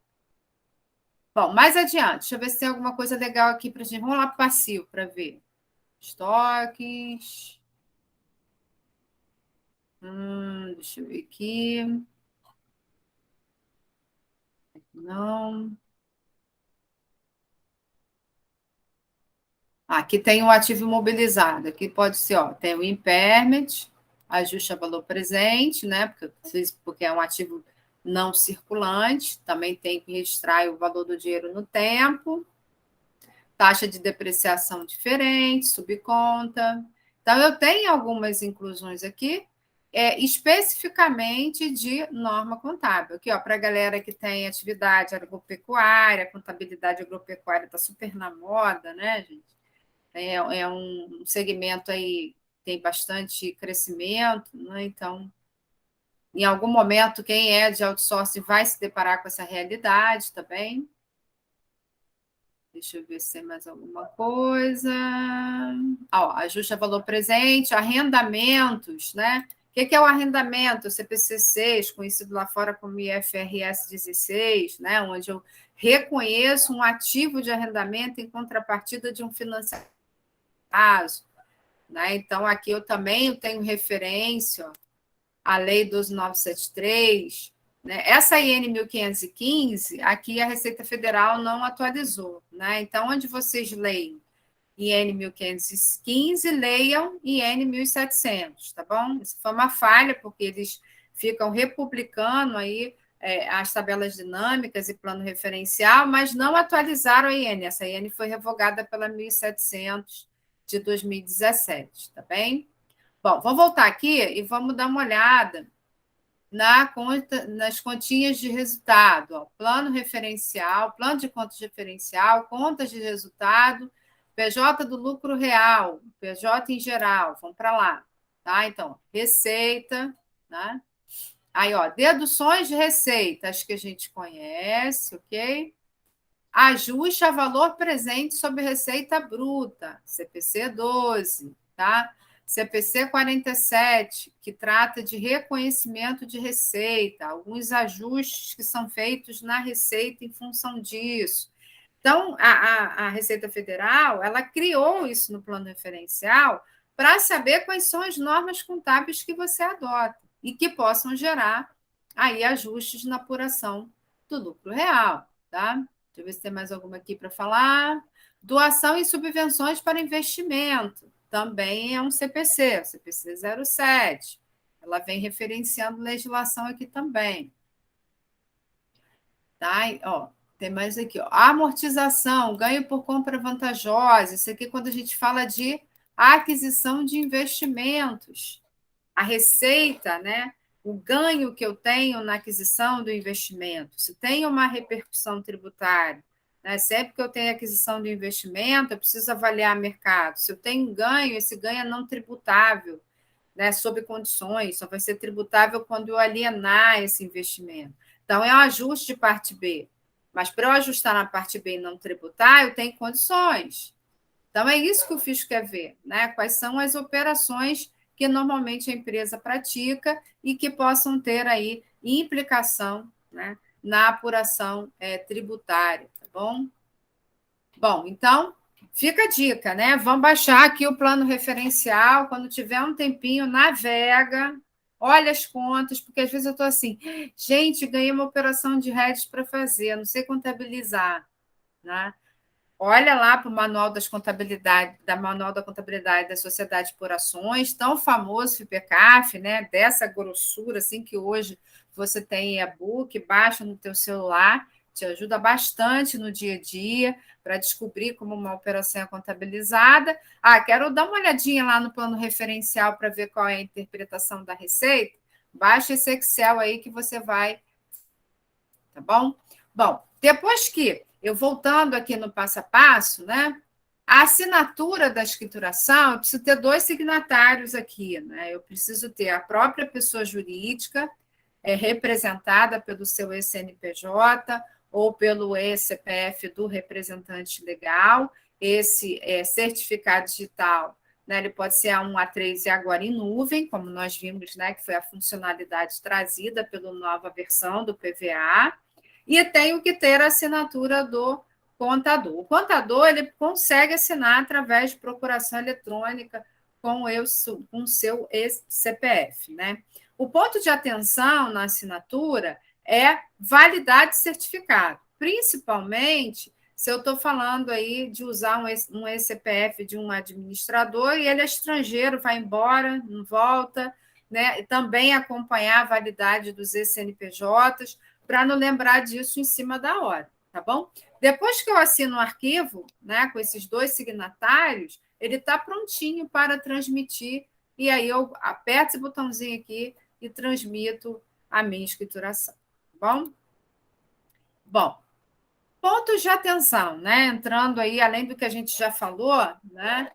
Bom, mais adiante, deixa eu ver se tem alguma coisa legal aqui para a gente. Vamos lá para o passivo para ver. Estoques. Deixa eu ver aqui. Não. Aqui tem o ativo imobilizado. Aqui pode ser, ó, tem o impairment, ajuste a valor presente, né? Porque é um ativo não circulante, também tem que registrar o valor do dinheiro no tempo, taxa de depreciação diferente, subconta. Então, eu tenho algumas inclusões aqui, especificamente de norma contábil. Aqui, ó, para a galera que tem atividade agropecuária, contabilidade agropecuária está super na moda, né, gente? É um segmento aí que tem bastante crescimento, né? Então, em algum momento, quem é de outsourcing vai se deparar com essa realidade também. Deixa eu ver se tem mais alguma coisa. Ajuste a valor presente, arrendamentos, né? O que é o arrendamento? O CPC6, conhecido lá fora como IFRS 16, né? Onde eu reconheço um ativo de arrendamento em contrapartida de um financiamento. Né? Então, aqui eu também tenho referência à Lei 12.973. Né? Essa IN 1515, aqui a Receita Federal não atualizou. Né? Então, onde vocês leem IN 1515, leiam IN 1700, tá bom? Isso foi uma falha, porque eles ficam republicando aí as tabelas dinâmicas e plano referencial, mas não atualizaram a IN. Essa IN foi revogada pela 1700 de 2017, tá bem? Bom, vamos voltar aqui e vamos dar uma olhada nas continhas de resultado. Ó, plano referencial, plano de contas referencial, contas de resultado, PJ do lucro real, PJ em geral, vamos para lá. Tá? Então, receita, né? Aí, ó, deduções de receita, acho que a gente conhece, ok? Ajuste a valor presente sobre receita bruta, CPC 12, tá? CPC 47, que trata de reconhecimento de receita, alguns ajustes que são feitos na receita em função disso. Então, a Receita Federal, ela criou isso no plano referencial para saber quais são as normas contábeis que você adota e que possam gerar aí ajustes na apuração do lucro real, tá? Deixa eu ver se tem mais alguma aqui para falar. Doação e subvenções para investimento, também é um CPC, o CPC 07. Ela vem referenciando legislação aqui também. Tá? Ó, tem mais aqui, ó. Amortização, ganho por compra vantajosa. Isso aqui quando a gente fala de aquisição de investimentos. A receita, né? O ganho que eu tenho na aquisição do investimento. Se tem uma repercussão tributária, né? Sempre que eu tenho aquisição do investimento, eu preciso avaliar o mercado. Se eu tenho ganho, esse ganho é não tributável, né, sob condições, só vai ser tributável quando eu alienar esse investimento. Então, é um ajuste de parte B. Mas para eu ajustar na parte B e não tributar, eu tenho condições. Então, é isso que o fisco quer ver, né? Quais são as operações que normalmente a empresa pratica e que possam ter aí implicação, né, na apuração tributária, tá bom? Bom, então, fica a dica, né? Vamos baixar aqui o plano referencial. Quando tiver um tempinho, navega, olha as contas, porque às vezes eu estou assim, gente, ganhei uma operação de hedge para fazer, não sei contabilizar, né? Olha lá para o manual das contabilidades, da manual da contabilidade das sociedades por ações, tão famoso FIPECAF, né? Dessa grossura assim que hoje você tem e-book, baixa no teu celular, te ajuda bastante no dia a dia para descobrir como uma operação é contabilizada. Ah, quero dar uma olhadinha lá no plano referencial para ver qual é a interpretação da receita. Baixa esse Excel aí que você vai, tá bom? Bom, depois que eu voltando aqui no passo a passo, né? A assinatura da escrituração, eu preciso ter 2 signatários aqui, né? Eu preciso ter a própria pessoa jurídica, representada pelo seu CNPJ ou pelo CPF do representante legal. Esse certificado digital, né, ele pode ser A1, A3 e agora em nuvem, como nós vimos, né, que foi a funcionalidade trazida pela nova versão do PVA. E tenho que ter a assinatura do contador. O contador ele consegue assinar através de procuração eletrônica com o seu CPF, né? O ponto de atenção na assinatura é validade de certificado, principalmente se eu estou falando aí de usar um CPF de um administrador e ele é estrangeiro, vai embora, não volta, né? E também acompanhar a validade dos CNPJs, para não lembrar disso em cima da hora, tá bom? Depois que eu assino o arquivo, né, com esses 2 signatários, ele está prontinho para transmitir, e aí eu aperto esse botãozinho aqui e transmito a minha escrituração, tá bom? Bom, pontos de atenção, né? Entrando aí, além do que a gente já falou, né?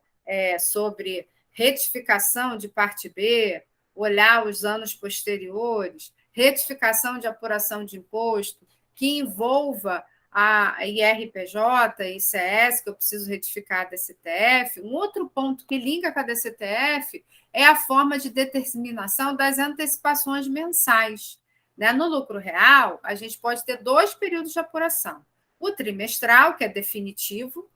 Sobre retificação de parte B, olhar os anos posteriores, retificação de apuração de imposto, que envolva a IRPJ e ICS, que eu preciso retificar a DCTF. Um outro ponto que liga com a DCTF é a forma de determinação das antecipações mensais. Né? No lucro real, a gente pode ter 2 períodos de apuração. O trimestral, que é definitivo,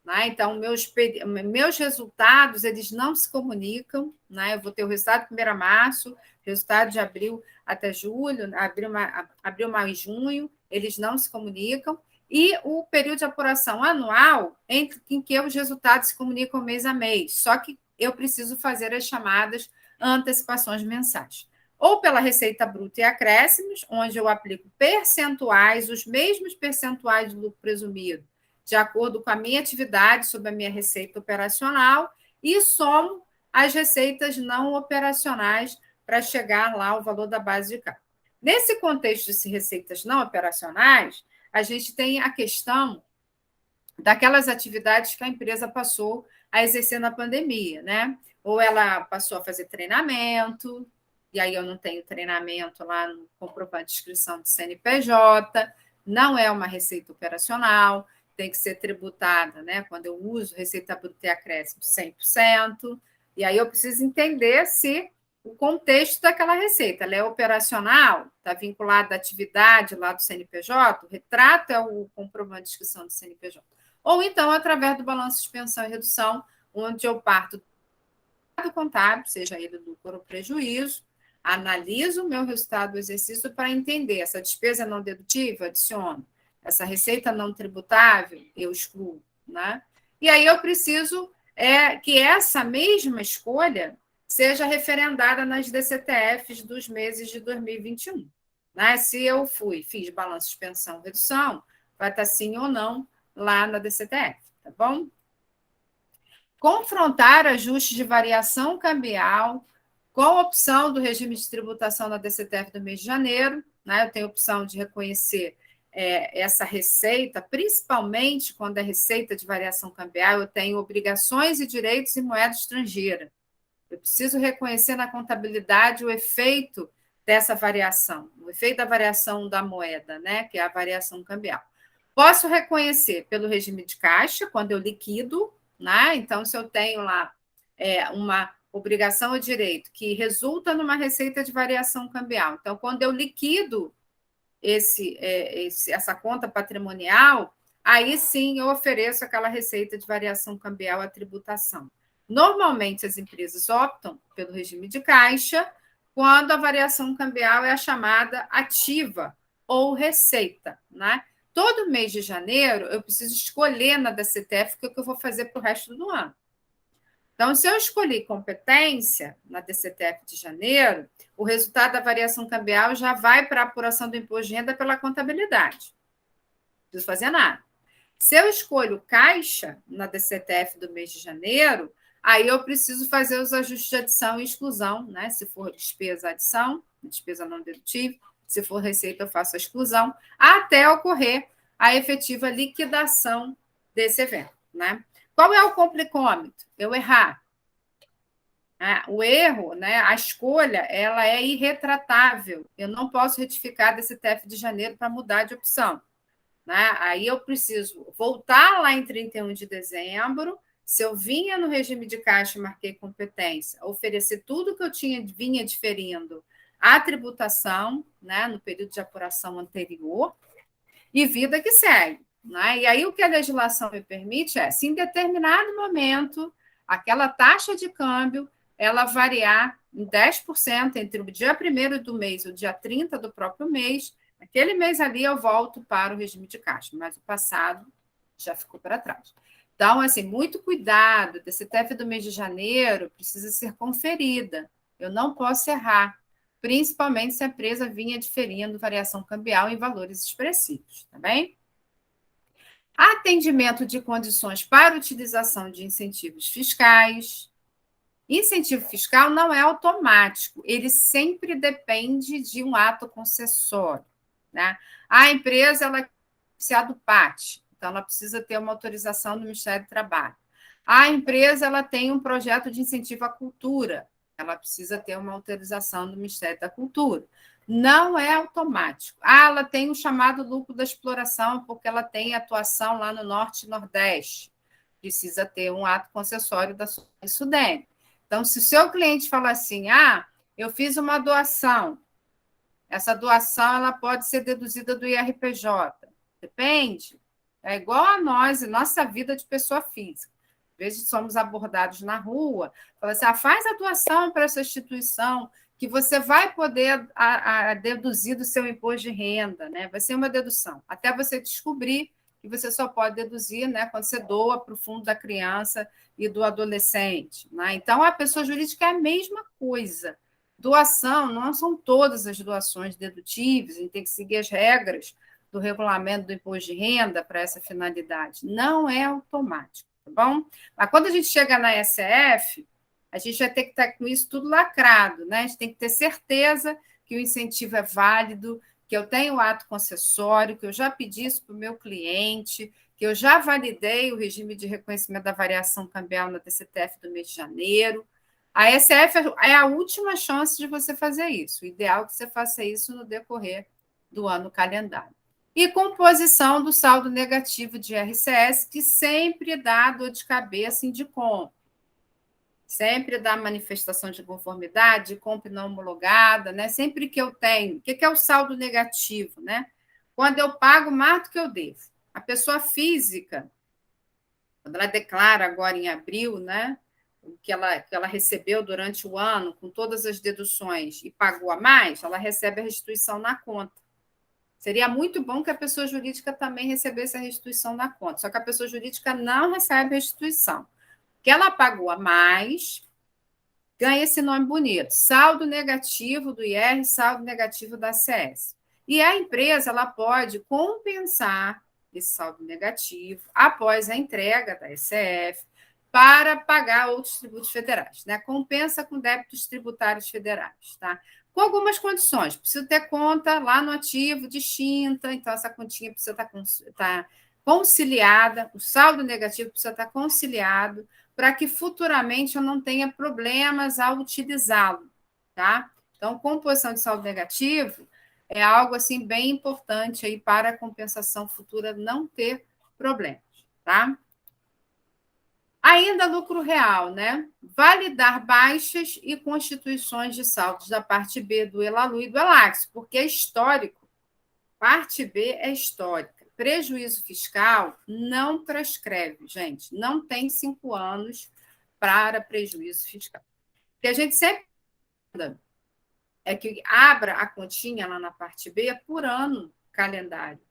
né? Então, meus resultados, eles não se comunicam, né? Eu vou ter o resultado de 1º a março, resultado de abril até julho, abril, maio e junho, eles não se comunicam, e o período de apuração anual, em que os resultados se comunicam mês a mês, só que eu preciso fazer as chamadas antecipações mensais. Ou pela receita bruta e acréscimos, onde eu aplico percentuais, os mesmos percentuais do lucro presumido, de acordo com a minha atividade sobre a minha receita operacional, e somo as receitas não operacionais para chegar lá ao valor da base de cálculo. Nesse contexto de receitas não operacionais, a gente tem a questão daquelas atividades que a empresa passou a exercer na pandemia, né? Ou ela passou a fazer treinamento, e aí eu não tenho treinamento lá no comprovante de inscrição do CNPJ, não é uma receita operacional, tem que ser tributada, né? Quando eu uso receita bruta e acréscimo 100%, e aí eu preciso entender se o contexto daquela receita. Ela é operacional, está vinculada à atividade lá do CNPJ, o retrato é o comprovante de inscrição do CNPJ. Ou então, através do balanço de pensão e redução, onde eu parto do contábil, seja ele lucro ou prejuízo, analiso o meu resultado do exercício para entender essa despesa não dedutível, adiciono, essa receita não tributável, eu excluo, né? E aí eu preciso que essa mesma escolha seja referendada nas DCTFs dos meses de 2021. Né? Se eu fiz balanço de pensão redução, vai estar sim ou não lá na DCTF, tá bom? Confrontar ajustes de variação cambial com a opção do regime de tributação na DCTF do mês de janeiro. Né? Eu tenho a opção de reconhecer essa receita, principalmente quando é receita de variação cambial, eu tenho obrigações e direitos em moeda estrangeira. Eu preciso reconhecer na contabilidade o efeito dessa variação, o efeito da variação da moeda, né? Que é a variação cambial. Posso reconhecer pelo regime de caixa, quando eu liquido, né? Então, se eu tenho lá uma obrigação ou direito que resulta numa receita de variação cambial. Então, quando eu liquido essa conta patrimonial, aí sim eu ofereço aquela receita de variação cambial à tributação. Normalmente, as empresas optam pelo regime de caixa quando a variação cambial é a chamada ativa ou receita, né? Todo mês de janeiro, eu preciso escolher na DCTF o que eu vou fazer para o resto do ano. Então, se eu escolhi competência na DCTF de janeiro, o resultado da variação cambial já vai para a apuração do imposto de renda pela contabilidade. Não preciso fazer nada. Se eu escolho caixa na DCTF do mês de janeiro, aí eu preciso fazer os ajustes de adição e exclusão, né? Se for despesa, adição, despesa não dedutível. Se for receita, eu faço a exclusão, até ocorrer a efetiva liquidação desse evento, né? Qual é o complicômetro? Eu errar. O erro, né, a escolha, ela é irretratável. Eu não posso retificar desse TF de janeiro para mudar de opção. Né? Aí eu preciso voltar lá em 31 de dezembro. Se eu vinha no regime de caixa e marquei competência, oferecer tudo que eu vinha diferindo à tributação, né, no período de apuração anterior, e vida que segue. Né? E aí o que a legislação me permite se em determinado momento aquela taxa de câmbio ela variar em 10% entre o dia 1º do mês e o dia 30 do próprio mês, aquele mês ali eu volto para o regime de caixa, mas o passado já ficou para trás. Então, assim, muito cuidado, a DCTF do mês de janeiro precisa ser conferida, eu não posso errar, principalmente se a empresa vinha diferindo variação cambial em valores expressivos, tá bem? Atendimento de condições para utilização de incentivos fiscais. Incentivo fiscal não é automático, ele sempre depende de um ato concessório. Né? A empresa ela é do PAT, então ela precisa ter uma autorização do Ministério do Trabalho. A empresa ela tem um projeto de incentivo à cultura, ela precisa ter uma autorização do Ministério da Cultura. Não é automático. Ela tem o chamado lucro da exploração, porque ela tem atuação lá no Norte e Nordeste. Precisa ter um ato concessório da SUDENE. Então, se o seu cliente falar assim, eu fiz uma doação, essa doação ela pode ser deduzida do IRPJ. Depende. É igual a nós, nossa vida de pessoa física. Às vezes somos abordados na rua, fala assim, faz a doação para essa instituição, que você vai poder deduzir do seu imposto de renda, né? Vai ser uma dedução, até você descobrir que você só pode deduzir, né, quando você doa para o fundo da criança e do adolescente. Né? Então, a pessoa jurídica é a mesma coisa. Doação, não são todas as doações dedutíveis, a gente tem que seguir as regras do regulamento do imposto de renda para essa finalidade. Não é automático, tá bom? Mas quando a gente chega na SF, a gente vai ter que estar com isso tudo lacrado, né? A gente tem que ter certeza que o incentivo é válido, que eu tenho o ato concessório, que eu já pedi isso para o meu cliente, que eu já validei o regime de reconhecimento da variação cambial na DCTF do mês de janeiro. A SF é a última chance de você fazer isso. O ideal é que você faça isso no decorrer do ano calendário. E composição do saldo negativo de RCS, que sempre dá dor de cabeça em de compra. sempre dá manifestação de conformidade, compra não homologada, né? Sempre que eu tenho. O que é o saldo negativo, né? Quando eu pago mais do que eu devo. A pessoa física, quando ela declara agora em abril, né? O que ela recebeu durante o ano, com todas as deduções, e pagou a mais, ela recebe a restituição na conta. Seria muito bom que a pessoa jurídica também recebesse a restituição na conta, só que a pessoa jurídica não recebe a restituição. Que ela pagou a mais, ganha esse nome bonito, saldo negativo do IR, saldo negativo da ACS. E a empresa ela pode compensar esse saldo negativo após a entrega da ECF para pagar outros tributos federais, né? Compensa com débitos tributários federais, tá? Com algumas condições. Precisa ter conta lá no ativo distinta, então essa continha precisa estar conciliada, o saldo negativo precisa estar conciliado para que futuramente eu não tenha problemas ao utilizá-lo, tá? Então, composição de saldo negativo é algo assim bem importante aí para a compensação futura não ter problemas, tá? Ainda lucro real, né? Validar baixas e constituições de saldos da parte B do Elalu e do Elax, porque é histórico. Parte B é histórica. Prejuízo fiscal não prescreve, gente. Não tem 5 anos para prejuízo fiscal. O que a gente sempre é que abra a continha lá na parte B por ano calendário,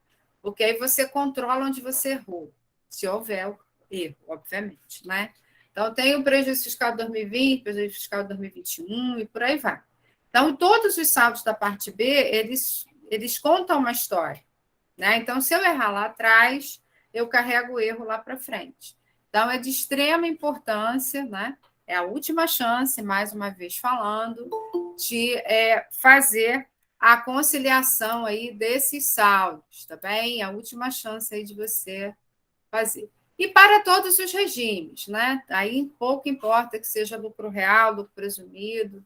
porque aí você controla onde você errou, se houver erro, obviamente, né? Então, tem o prejuízo fiscal de 2020, prejuízo fiscal de 2021 e por aí vai. Então, todos os saldos da parte B, eles contam uma história, né? Então, se eu errar lá atrás, eu carrego o erro lá para frente. Então, é de extrema importância, né? É a última chance, mais uma vez falando, de fazer a conciliação aí desses saldos, tá bem? A última chance aí de você fazer. E para todos os regimes, né? Aí pouco importa que seja lucro real, lucro presumido,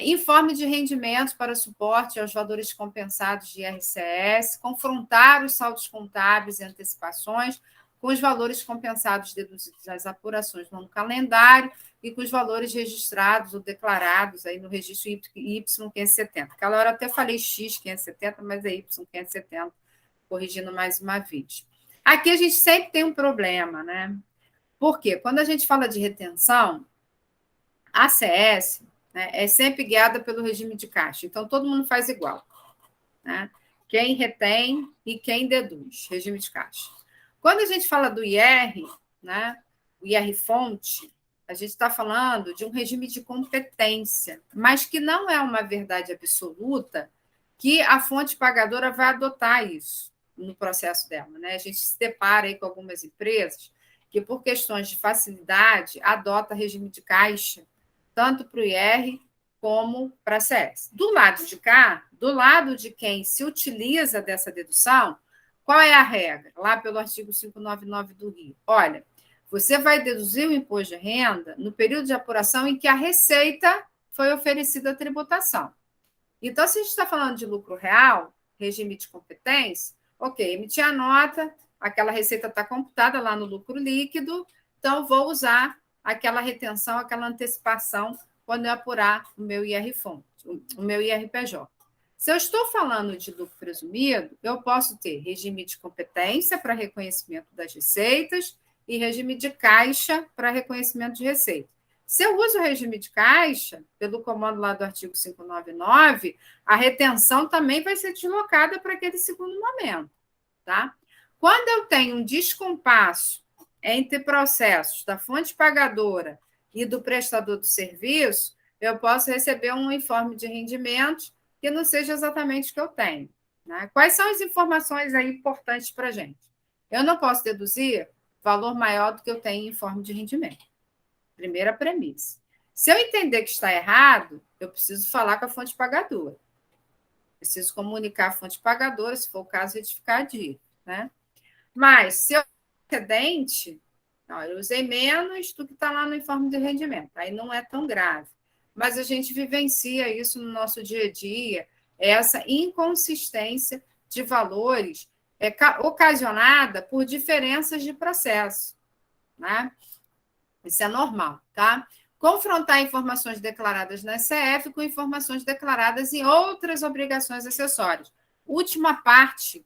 informe de rendimentos para suporte aos valores compensados de IRCS, confrontar os saldos contábeis e antecipações com os valores compensados deduzidos das apurações no calendário e com os valores registrados ou declarados aí no registro Y570. Aquela hora eu até falei X570, mas é Y570, corrigindo mais uma vez. Aqui a gente sempre tem um problema, né? Porque quando a gente fala de retenção, a CS, né, é sempre guiada pelo regime de caixa. Então, todo mundo faz igual, né? Quem retém e quem deduz, regime de caixa. Quando a gente fala do IR, né, o IR-fonte, a gente está falando de um regime de competência, mas que não é uma verdade absoluta que a fonte pagadora vai adotar isso no processo dela, né? A gente se depara aí com algumas empresas que, por questões de facilidade, adota regime de caixa, tanto para o IR como para a CS. Do lado de cá, do lado de quem se utiliza dessa dedução, qual é a regra? Lá pelo artigo 599 do Rio. Olha, você vai deduzir o imposto de renda no período de apuração em que a receita foi oferecida à tributação. Então, se a gente está falando de lucro real, regime de competência, ok, emitir a nota, aquela receita está computada lá no lucro líquido, então vou usar aquela retenção, aquela antecipação quando eu apurar o meu IR-fonte, o meu IRPJ. Se eu estou falando de lucro presumido, eu posso ter regime de competência para reconhecimento das receitas e regime de caixa para reconhecimento de receita. Se eu uso o regime de caixa, pelo comando lá do artigo 599, a retenção também vai ser deslocada para aquele segundo momento, tá? Quando eu tenho um descompasso entre processos da fonte pagadora e do prestador do serviço, eu posso receber um informe de rendimentos que não seja exatamente o que eu tenho, né? Quais são as informações aí importantes para a gente? Eu não posso deduzir valor maior do que eu tenho em informe de rendimento. Primeira premissa. Se eu entender que está errado, eu preciso falar com a fonte pagadora. Preciso comunicar a fonte pagadora, se for o caso, retificar a dívida, né? Mas, se eu excedente, não, eu usei menos do que está lá no informe de rendimento. Aí não é tão grave. Mas a gente vivencia isso no nosso dia a dia, essa inconsistência de valores ocasionada por diferenças de processo, né? Isso é normal, tá? confrontar informações declaradas na SCF com informações declaradas em outras obrigações acessórias. Última parte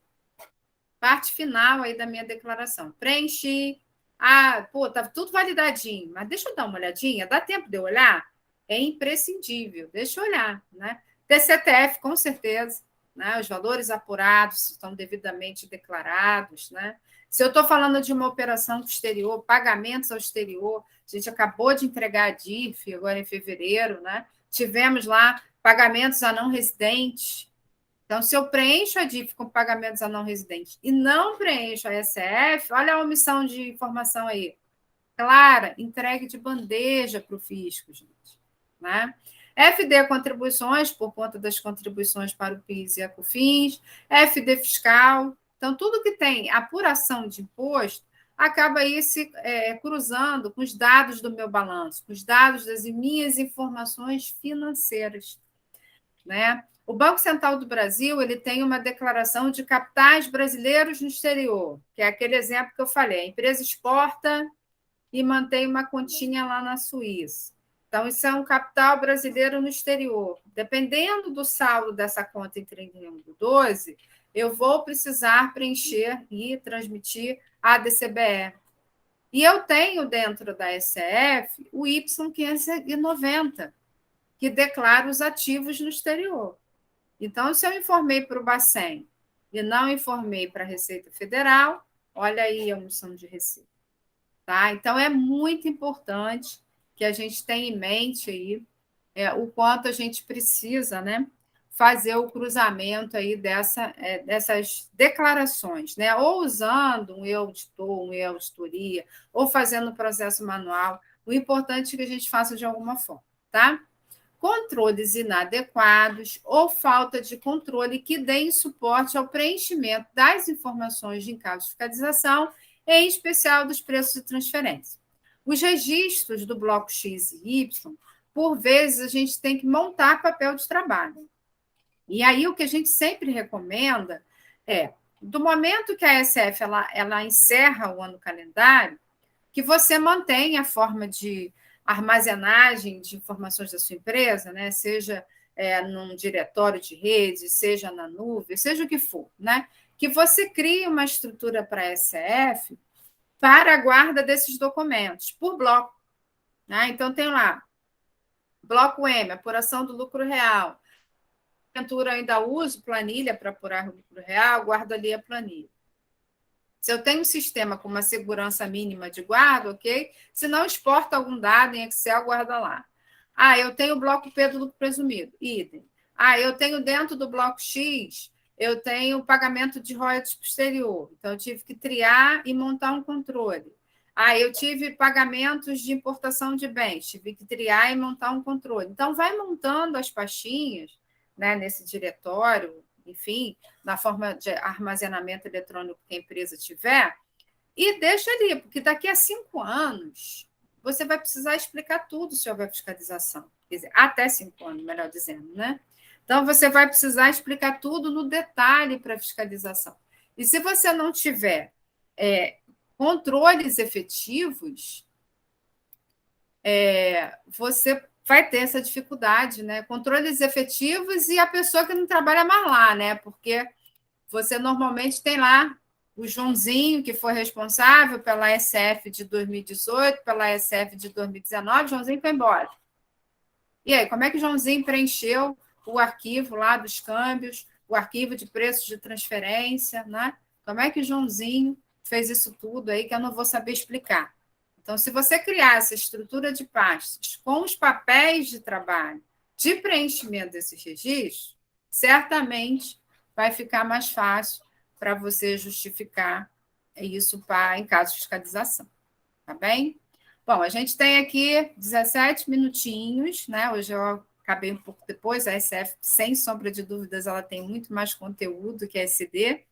final aí da minha declaração. Preenchi. Tá tudo validadinho, mas deixa eu dar uma olhadinha, dá tempo de eu olhar? É imprescindível, deixa eu olhar, né? TCTF, com certeza, né? Os valores apurados estão devidamente declarados, né? Se eu estou falando de uma operação exterior, pagamentos ao exterior, a gente acabou de entregar a DIF agora em fevereiro, né? Tivemos lá pagamentos a não residentes. Então, se eu preencho a DIF com pagamentos a não residentes e não preencho a SF, olha a omissão de informação aí. Clara, entregue de bandeja para o fisco, gente. Né? FD contribuições, por conta das contribuições para o PIS e a COFINS, FD fiscal. Então, tudo que tem apuração de imposto acaba aí se cruzando com os dados do meu balanço, com os dados das minhas informações financeiras. Né? O Banco Central do Brasil ele tem uma declaração de capitais brasileiros no exterior, que é aquele exemplo que eu falei: a empresa exporta e mantém uma continha lá na Suíça. Então, isso é um capital brasileiro no exterior. Dependendo do saldo dessa conta em 31/12, eu vou precisar preencher e transmitir a DCBE. E eu tenho dentro da SCF o Y590, que declara os ativos no exterior. Então, se eu informei para o Bacen e não informei para a Receita Federal, olha aí a omissão de receita. Tá? Então, é muito importante que a gente tenha em mente aí o quanto a gente precisa, né, fazer o cruzamento aí dessas declarações, né? Ou usando um e-auditor, um e-auditoria, ou fazendo o processo manual. O importante é que a gente faça de alguma forma, tá? Controles inadequados ou falta de controle que deem suporte ao preenchimento das informações de encargo de fiscalização, em especial dos preços de transferência. Os registros do bloco X e Y, por vezes, a gente tem que montar papel de trabalho. E aí, o que a gente sempre recomenda é, do momento que a SF ela encerra o ano calendário, que você mantenha a forma de armazenagem de informações da sua empresa, né? Seja num diretório de rede, seja na nuvem, seja o que for, né? Que você crie uma estrutura para a SF para a guarda desses documentos, por bloco. Né? Então, tem lá, bloco M, apuração do lucro real. Porventura, eu ainda uso planilha para apurar o lucro real, guardo ali a planilha. Se eu tenho um sistema com uma segurança mínima de guarda, ok? Se não exporta algum dado em Excel, guarda lá. Eu tenho o bloco P do lucro presumido, idem. Eu tenho dentro do bloco X, eu tenho o pagamento de royalties posterior. Então, eu tive que triar e montar um controle. Eu tive pagamentos de importação de bens, tive que triar e montar um controle. Então, vai montando as pastinhas, né, nesse diretório, enfim, na forma de armazenamento eletrônico que a empresa tiver, e deixa ali, porque daqui a 5 anos você vai precisar explicar tudo se houver fiscalização. Quer dizer, até 5 anos, melhor dizendo, né? Então, você vai precisar explicar tudo no detalhe para a fiscalização. E se você não tiver controles efetivos, você vai ter essa dificuldade, né? Controles efetivos e a pessoa que não trabalha mais lá, né? Porque você normalmente tem lá o Joãozinho, que foi responsável pela SF de 2018, pela SF de 2019, Joãozinho foi embora. E aí, como é que o Joãozinho preencheu o arquivo lá dos câmbios, o arquivo de preços de transferência, né? Como é que o Joãozinho fez isso tudo aí que eu não vou saber explicar? Então, se você criar essa estrutura de pastas com os papéis de trabalho de preenchimento desses registros, certamente vai ficar mais fácil para você justificar isso em caso de fiscalização. Tá bem? Bom, a gente tem aqui 17 minutinhos, né? Hoje eu acabei um pouco depois, a SF, sem sombra de dúvidas, ela tem muito mais conteúdo que a SD.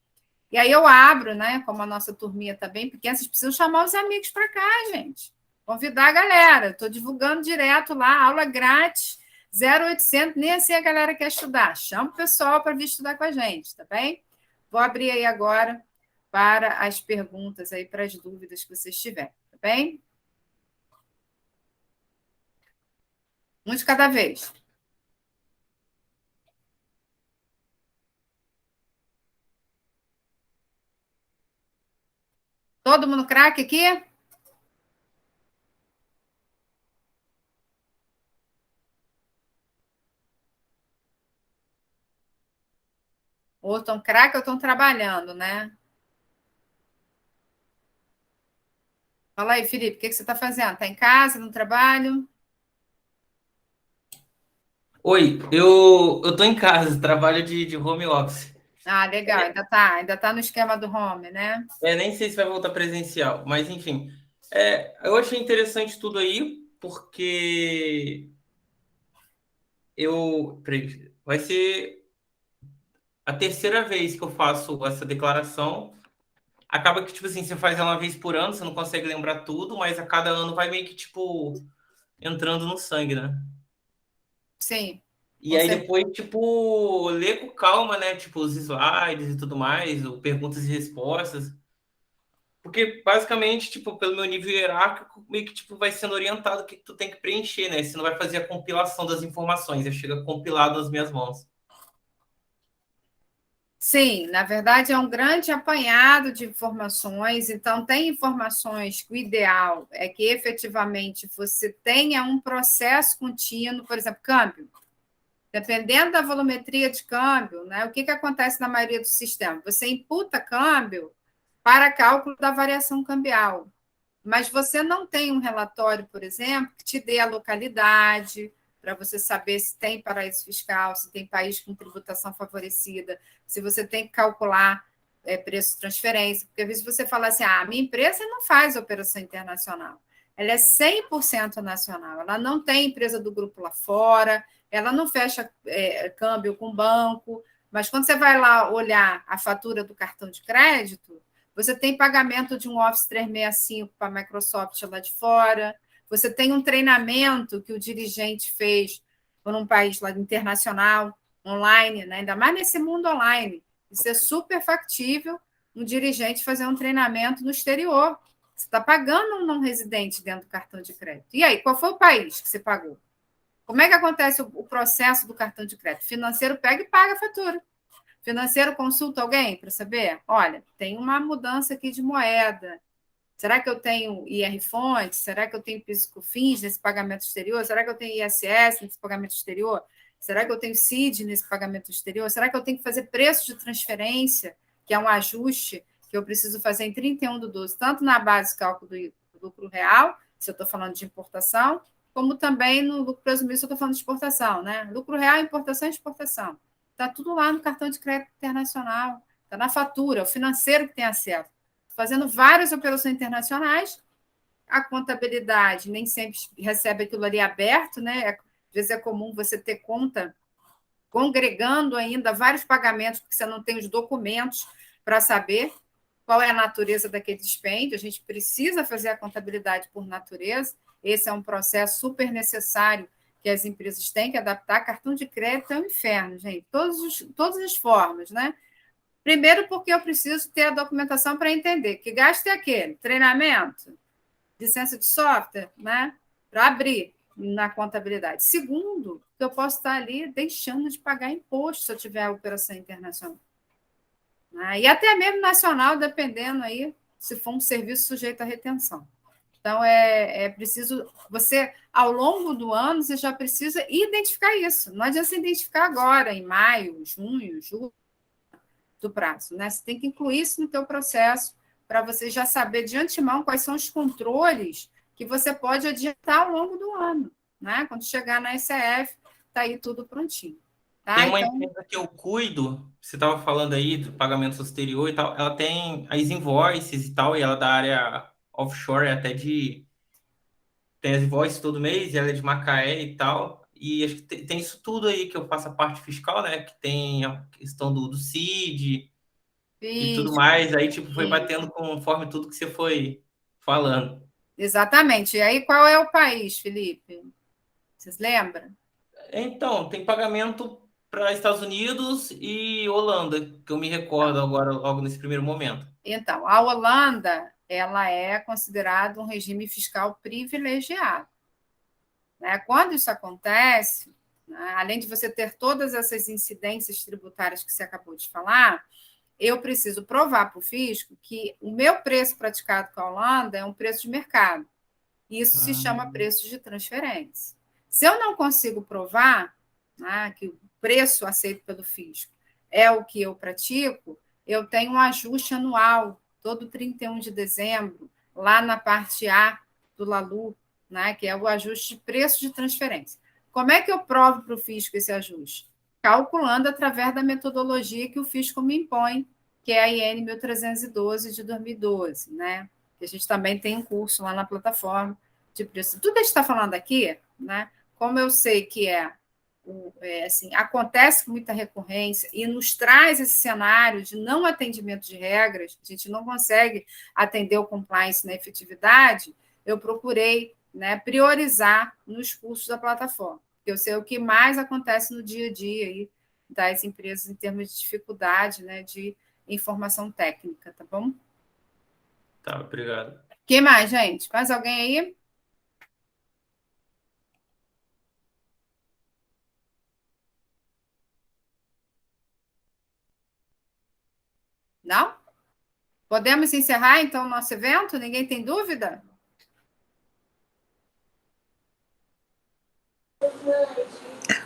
E aí eu abro, né? Como a nossa turminha está bem pequena, vocês precisam chamar os amigos para cá, gente. Convidar a galera. Estou divulgando direto lá, aula grátis, 0800, nem assim a galera quer estudar. Chama o pessoal para vir estudar com a gente, tá bem? Vou abrir aí agora para as perguntas aí, para as dúvidas que vocês tiverem, tá bem? Um de cada vez. Todo mundo craque aqui? Ou estão craque ou estão trabalhando, né? Fala aí, Felipe, o que você está fazendo? Está em casa, no trabalho? Oi, eu tô em casa, trabalho de home office. Ah, legal, ainda tá no esquema do home, né? Nem sei se vai voltar presencial, mas enfim. Eu achei interessante tudo aí, porque vai ser a terceira vez que eu faço essa declaração. Acaba que, tipo assim, você faz ela uma vez por ano, você não consegue lembrar tudo, mas a cada ano vai meio que, tipo, entrando no sangue, né? Sim, E com aí certeza. depois, tipo, ler com calma, né? Tipo, os slides e tudo mais, ou perguntas e respostas. Porque, basicamente, tipo, pelo meu nível hierárquico, meio que, tipo, vai sendo orientado o que tu tem que preencher, né? Você não vai fazer a compilação das informações, já chega compilado nas minhas mãos. Sim, na verdade é um grande apanhado de informações, então tem informações que o ideal é que efetivamente você tenha um processo contínuo, por exemplo, câmbio. Dependendo da volumetria de câmbio, né, o que acontece na maioria dos sistemas? Você imputa câmbio para cálculo da variação cambial, mas você não tem um relatório, por exemplo, que te dê a localidade, para você saber se tem paraíso fiscal, se tem país com tributação favorecida, se você tem que calcular preço de transferência, porque às vezes você fala assim, a minha empresa não faz operação internacional, ela é 100% nacional, ela não tem empresa do grupo lá fora, ela não fecha câmbio com banco, mas quando você vai lá olhar a fatura do cartão de crédito, você tem pagamento de um Office 365 para a Microsoft lá de fora. Você tem um treinamento que o dirigente fez por um país lá internacional, online, né? Ainda mais nesse mundo online. Isso é super factível um dirigente fazer um treinamento no exterior. Você está pagando um não residente dentro do cartão de crédito. E aí, qual foi o país que você pagou? Como é que acontece o processo do cartão de crédito? O financeiro pega e paga a fatura. Financeiro consulta alguém para saber? Olha, tem uma mudança aqui de moeda. Será que eu tenho IR-fonte? Será que eu tenho PIS/COFINS nesse pagamento exterior? Será que eu tenho ISS nesse pagamento exterior? Será que eu tenho CID nesse pagamento exterior? Será que eu tenho que fazer preço de transferência, que é um ajuste que eu preciso fazer em 31/12, tanto na base de cálculo do lucro real, se eu estou falando de importação, como também no lucro presumido, se eu estou falando de exportação, né? Lucro real, importação e exportação. Está tudo lá no cartão de crédito internacional, está na fatura, o financeiro que tem acesso. Fazendo várias operações internacionais, a contabilidade nem sempre recebe aquilo ali aberto, né? Às vezes é comum você ter conta congregando ainda vários pagamentos, porque você não tem os documentos para saber qual é a natureza daquele dispêndio. A gente precisa fazer a contabilidade por natureza. Esse é um processo super necessário que as empresas têm que adaptar. Cartão de crédito é um inferno, gente. Todas as formas, né? Primeiro, porque eu preciso ter a documentação para entender que gasto é aquele, treinamento, licença de software, né? Para abrir na contabilidade. Segundo, que eu posso estar ali deixando de pagar imposto se eu tiver operação internacional. Né? E até mesmo nacional, dependendo aí, se for um serviço sujeito à retenção. Então, é preciso, você, ao longo do ano, você já precisa identificar isso. Não adianta você identificar agora, em maio, junho, julho, do prazo. Né? Você tem que incluir isso no teu processo para você já saber de antemão quais são os controles que você pode adiantar ao longo do ano. Né? Quando chegar na SEF, está aí tudo prontinho. Tem Tá? uma Então, empresa que eu cuido, você estava falando aí do pagamento exterior e tal, ela tem as invoices e tal, e ela é da área offshore, até de. Tem as invoices todo mês, e ela é de Macaé e tal. E acho que tem isso tudo aí que eu faço a parte fiscal, né? Que tem a questão do CID e tudo isso, mais. Aí, tipo, foi isso. batendo conforme tudo que você foi falando. Exatamente. E aí, qual é o país, Felipe? Vocês lembram? Então, tem pagamento para Estados Unidos e Holanda, que eu me recordo agora, logo nesse primeiro momento. Então, a Holanda, ela é considerada um regime fiscal privilegiado. né? Quando isso acontece, né, além de você ter todas essas incidências tributárias que você acabou de falar, eu preciso provar para o fisco que o meu preço praticado com a Holanda é um preço de mercado. Isso se chama preço de transferência. Se eu não consigo provar, né, que o preço aceito pelo fisco é o que eu pratico, eu tenho um ajuste anual, todo 31 de dezembro, lá na parte A do LALU, né, que é o ajuste de preço de transferência. Como é que eu provo para o fisco esse ajuste? Calculando através da metodologia que o fisco me impõe, que é a IN 1312 de 2012, né? Que a gente também tem um curso lá na plataforma de preço. Tudo que a gente está falando aqui, né? Como eu sei que assim, acontece com muita recorrência e nos traz esse cenário de não atendimento de regras, a gente não consegue atender o compliance na efetividade, eu procurei, né, priorizar nos cursos da plataforma, porque eu sei o que mais acontece no dia a dia aí das empresas em termos de dificuldade, né, de informação técnica, tá bom? Tá, obrigado. Que mais, gente? Mais alguém aí? Não? Podemos encerrar, então, o nosso evento? Ninguém tem dúvida?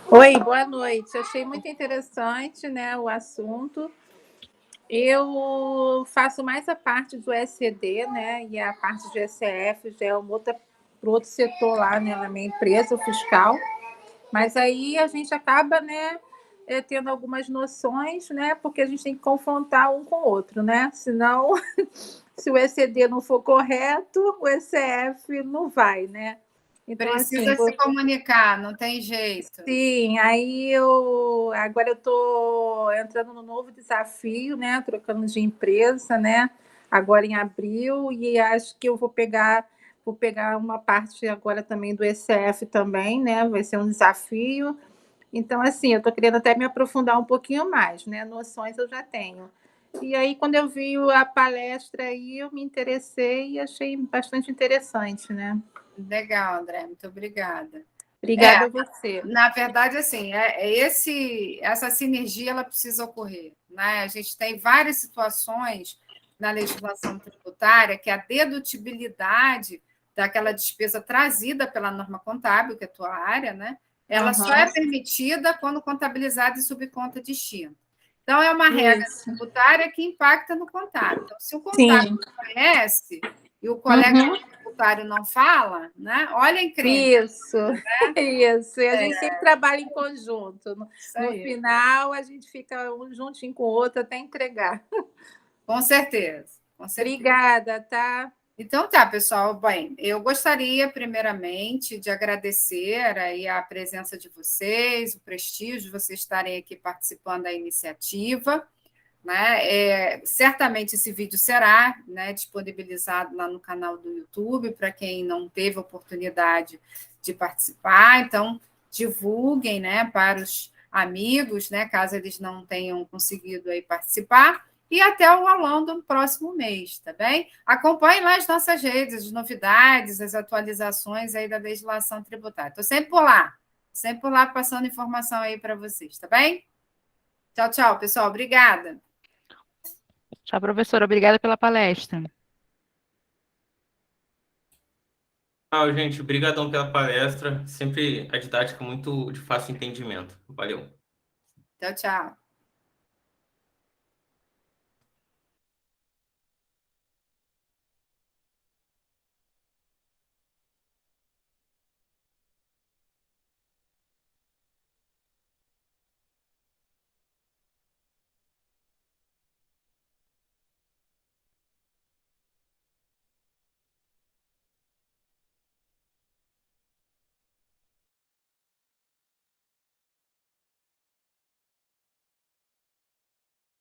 Oi, boa noite. Achei muito interessante, né, o assunto. Eu faço mais a parte do SED, né, e a parte de SF já é para outro setor lá, né, na minha empresa, o fiscal. Mas aí a gente acaba, né, tendo algumas noções, né, porque a gente tem que confrontar um com o outro, né? Senão, se o ECD não for correto, o ECF não vai, né? Então, Precisa assim, se comunicar, não tem jeito. sim, aí agora eu estou entrando no novo desafio, né? Trocando de empresa, né? Agora em abril, e acho que eu vou pegar uma parte agora também do ECF também, né? Vai ser um desafio. Então, assim, eu estou querendo até me aprofundar um pouquinho mais, né? Noções eu já tenho. E aí, quando eu vi a palestra aí, eu me interessei e achei bastante interessante, né? Legal, André, muito obrigada. Obrigada a você. Na verdade, assim, essa sinergia ela precisa ocorrer, né? A gente tem várias situações na legislação tributária que a dedutibilidade daquela despesa trazida pela norma contábil, que é a tua área, né? Ela só é permitida quando contabilizada em subconta distinta. Então, é uma regra tributária que impacta no contábil. Então, se o contábil não conhece e o colega tributário não fala, né? Olha a encrenca. Isso, né? Isso. E a gente sempre trabalha em conjunto. No final, a gente fica um juntinho com o outro até entregar. Com certeza. Com certeza. Obrigada, tá? Então tá, pessoal. Bem, eu gostaria primeiramente de agradecer aí a presença de vocês, o prestígio de vocês estarem aqui participando da iniciativa, né? Certamente esse vídeo será, né, disponibilizado lá no canal do YouTube para quem não teve oportunidade de participar. Então divulguem, né, para os amigos, né, caso eles não tenham conseguido aí participar. E até o aulão do próximo mês, tá bem? Acompanhe lá as nossas redes, as novidades, as atualizações aí da legislação tributária. Estou sempre por lá passando informação aí para vocês, tá bem? Tchau, tchau, pessoal. Obrigada. Tchau, professora. Obrigada pela palestra. Tchau, gente. Obrigadão pela palestra. Sempre a didática muito de fácil entendimento. Valeu. Tchau, tchau.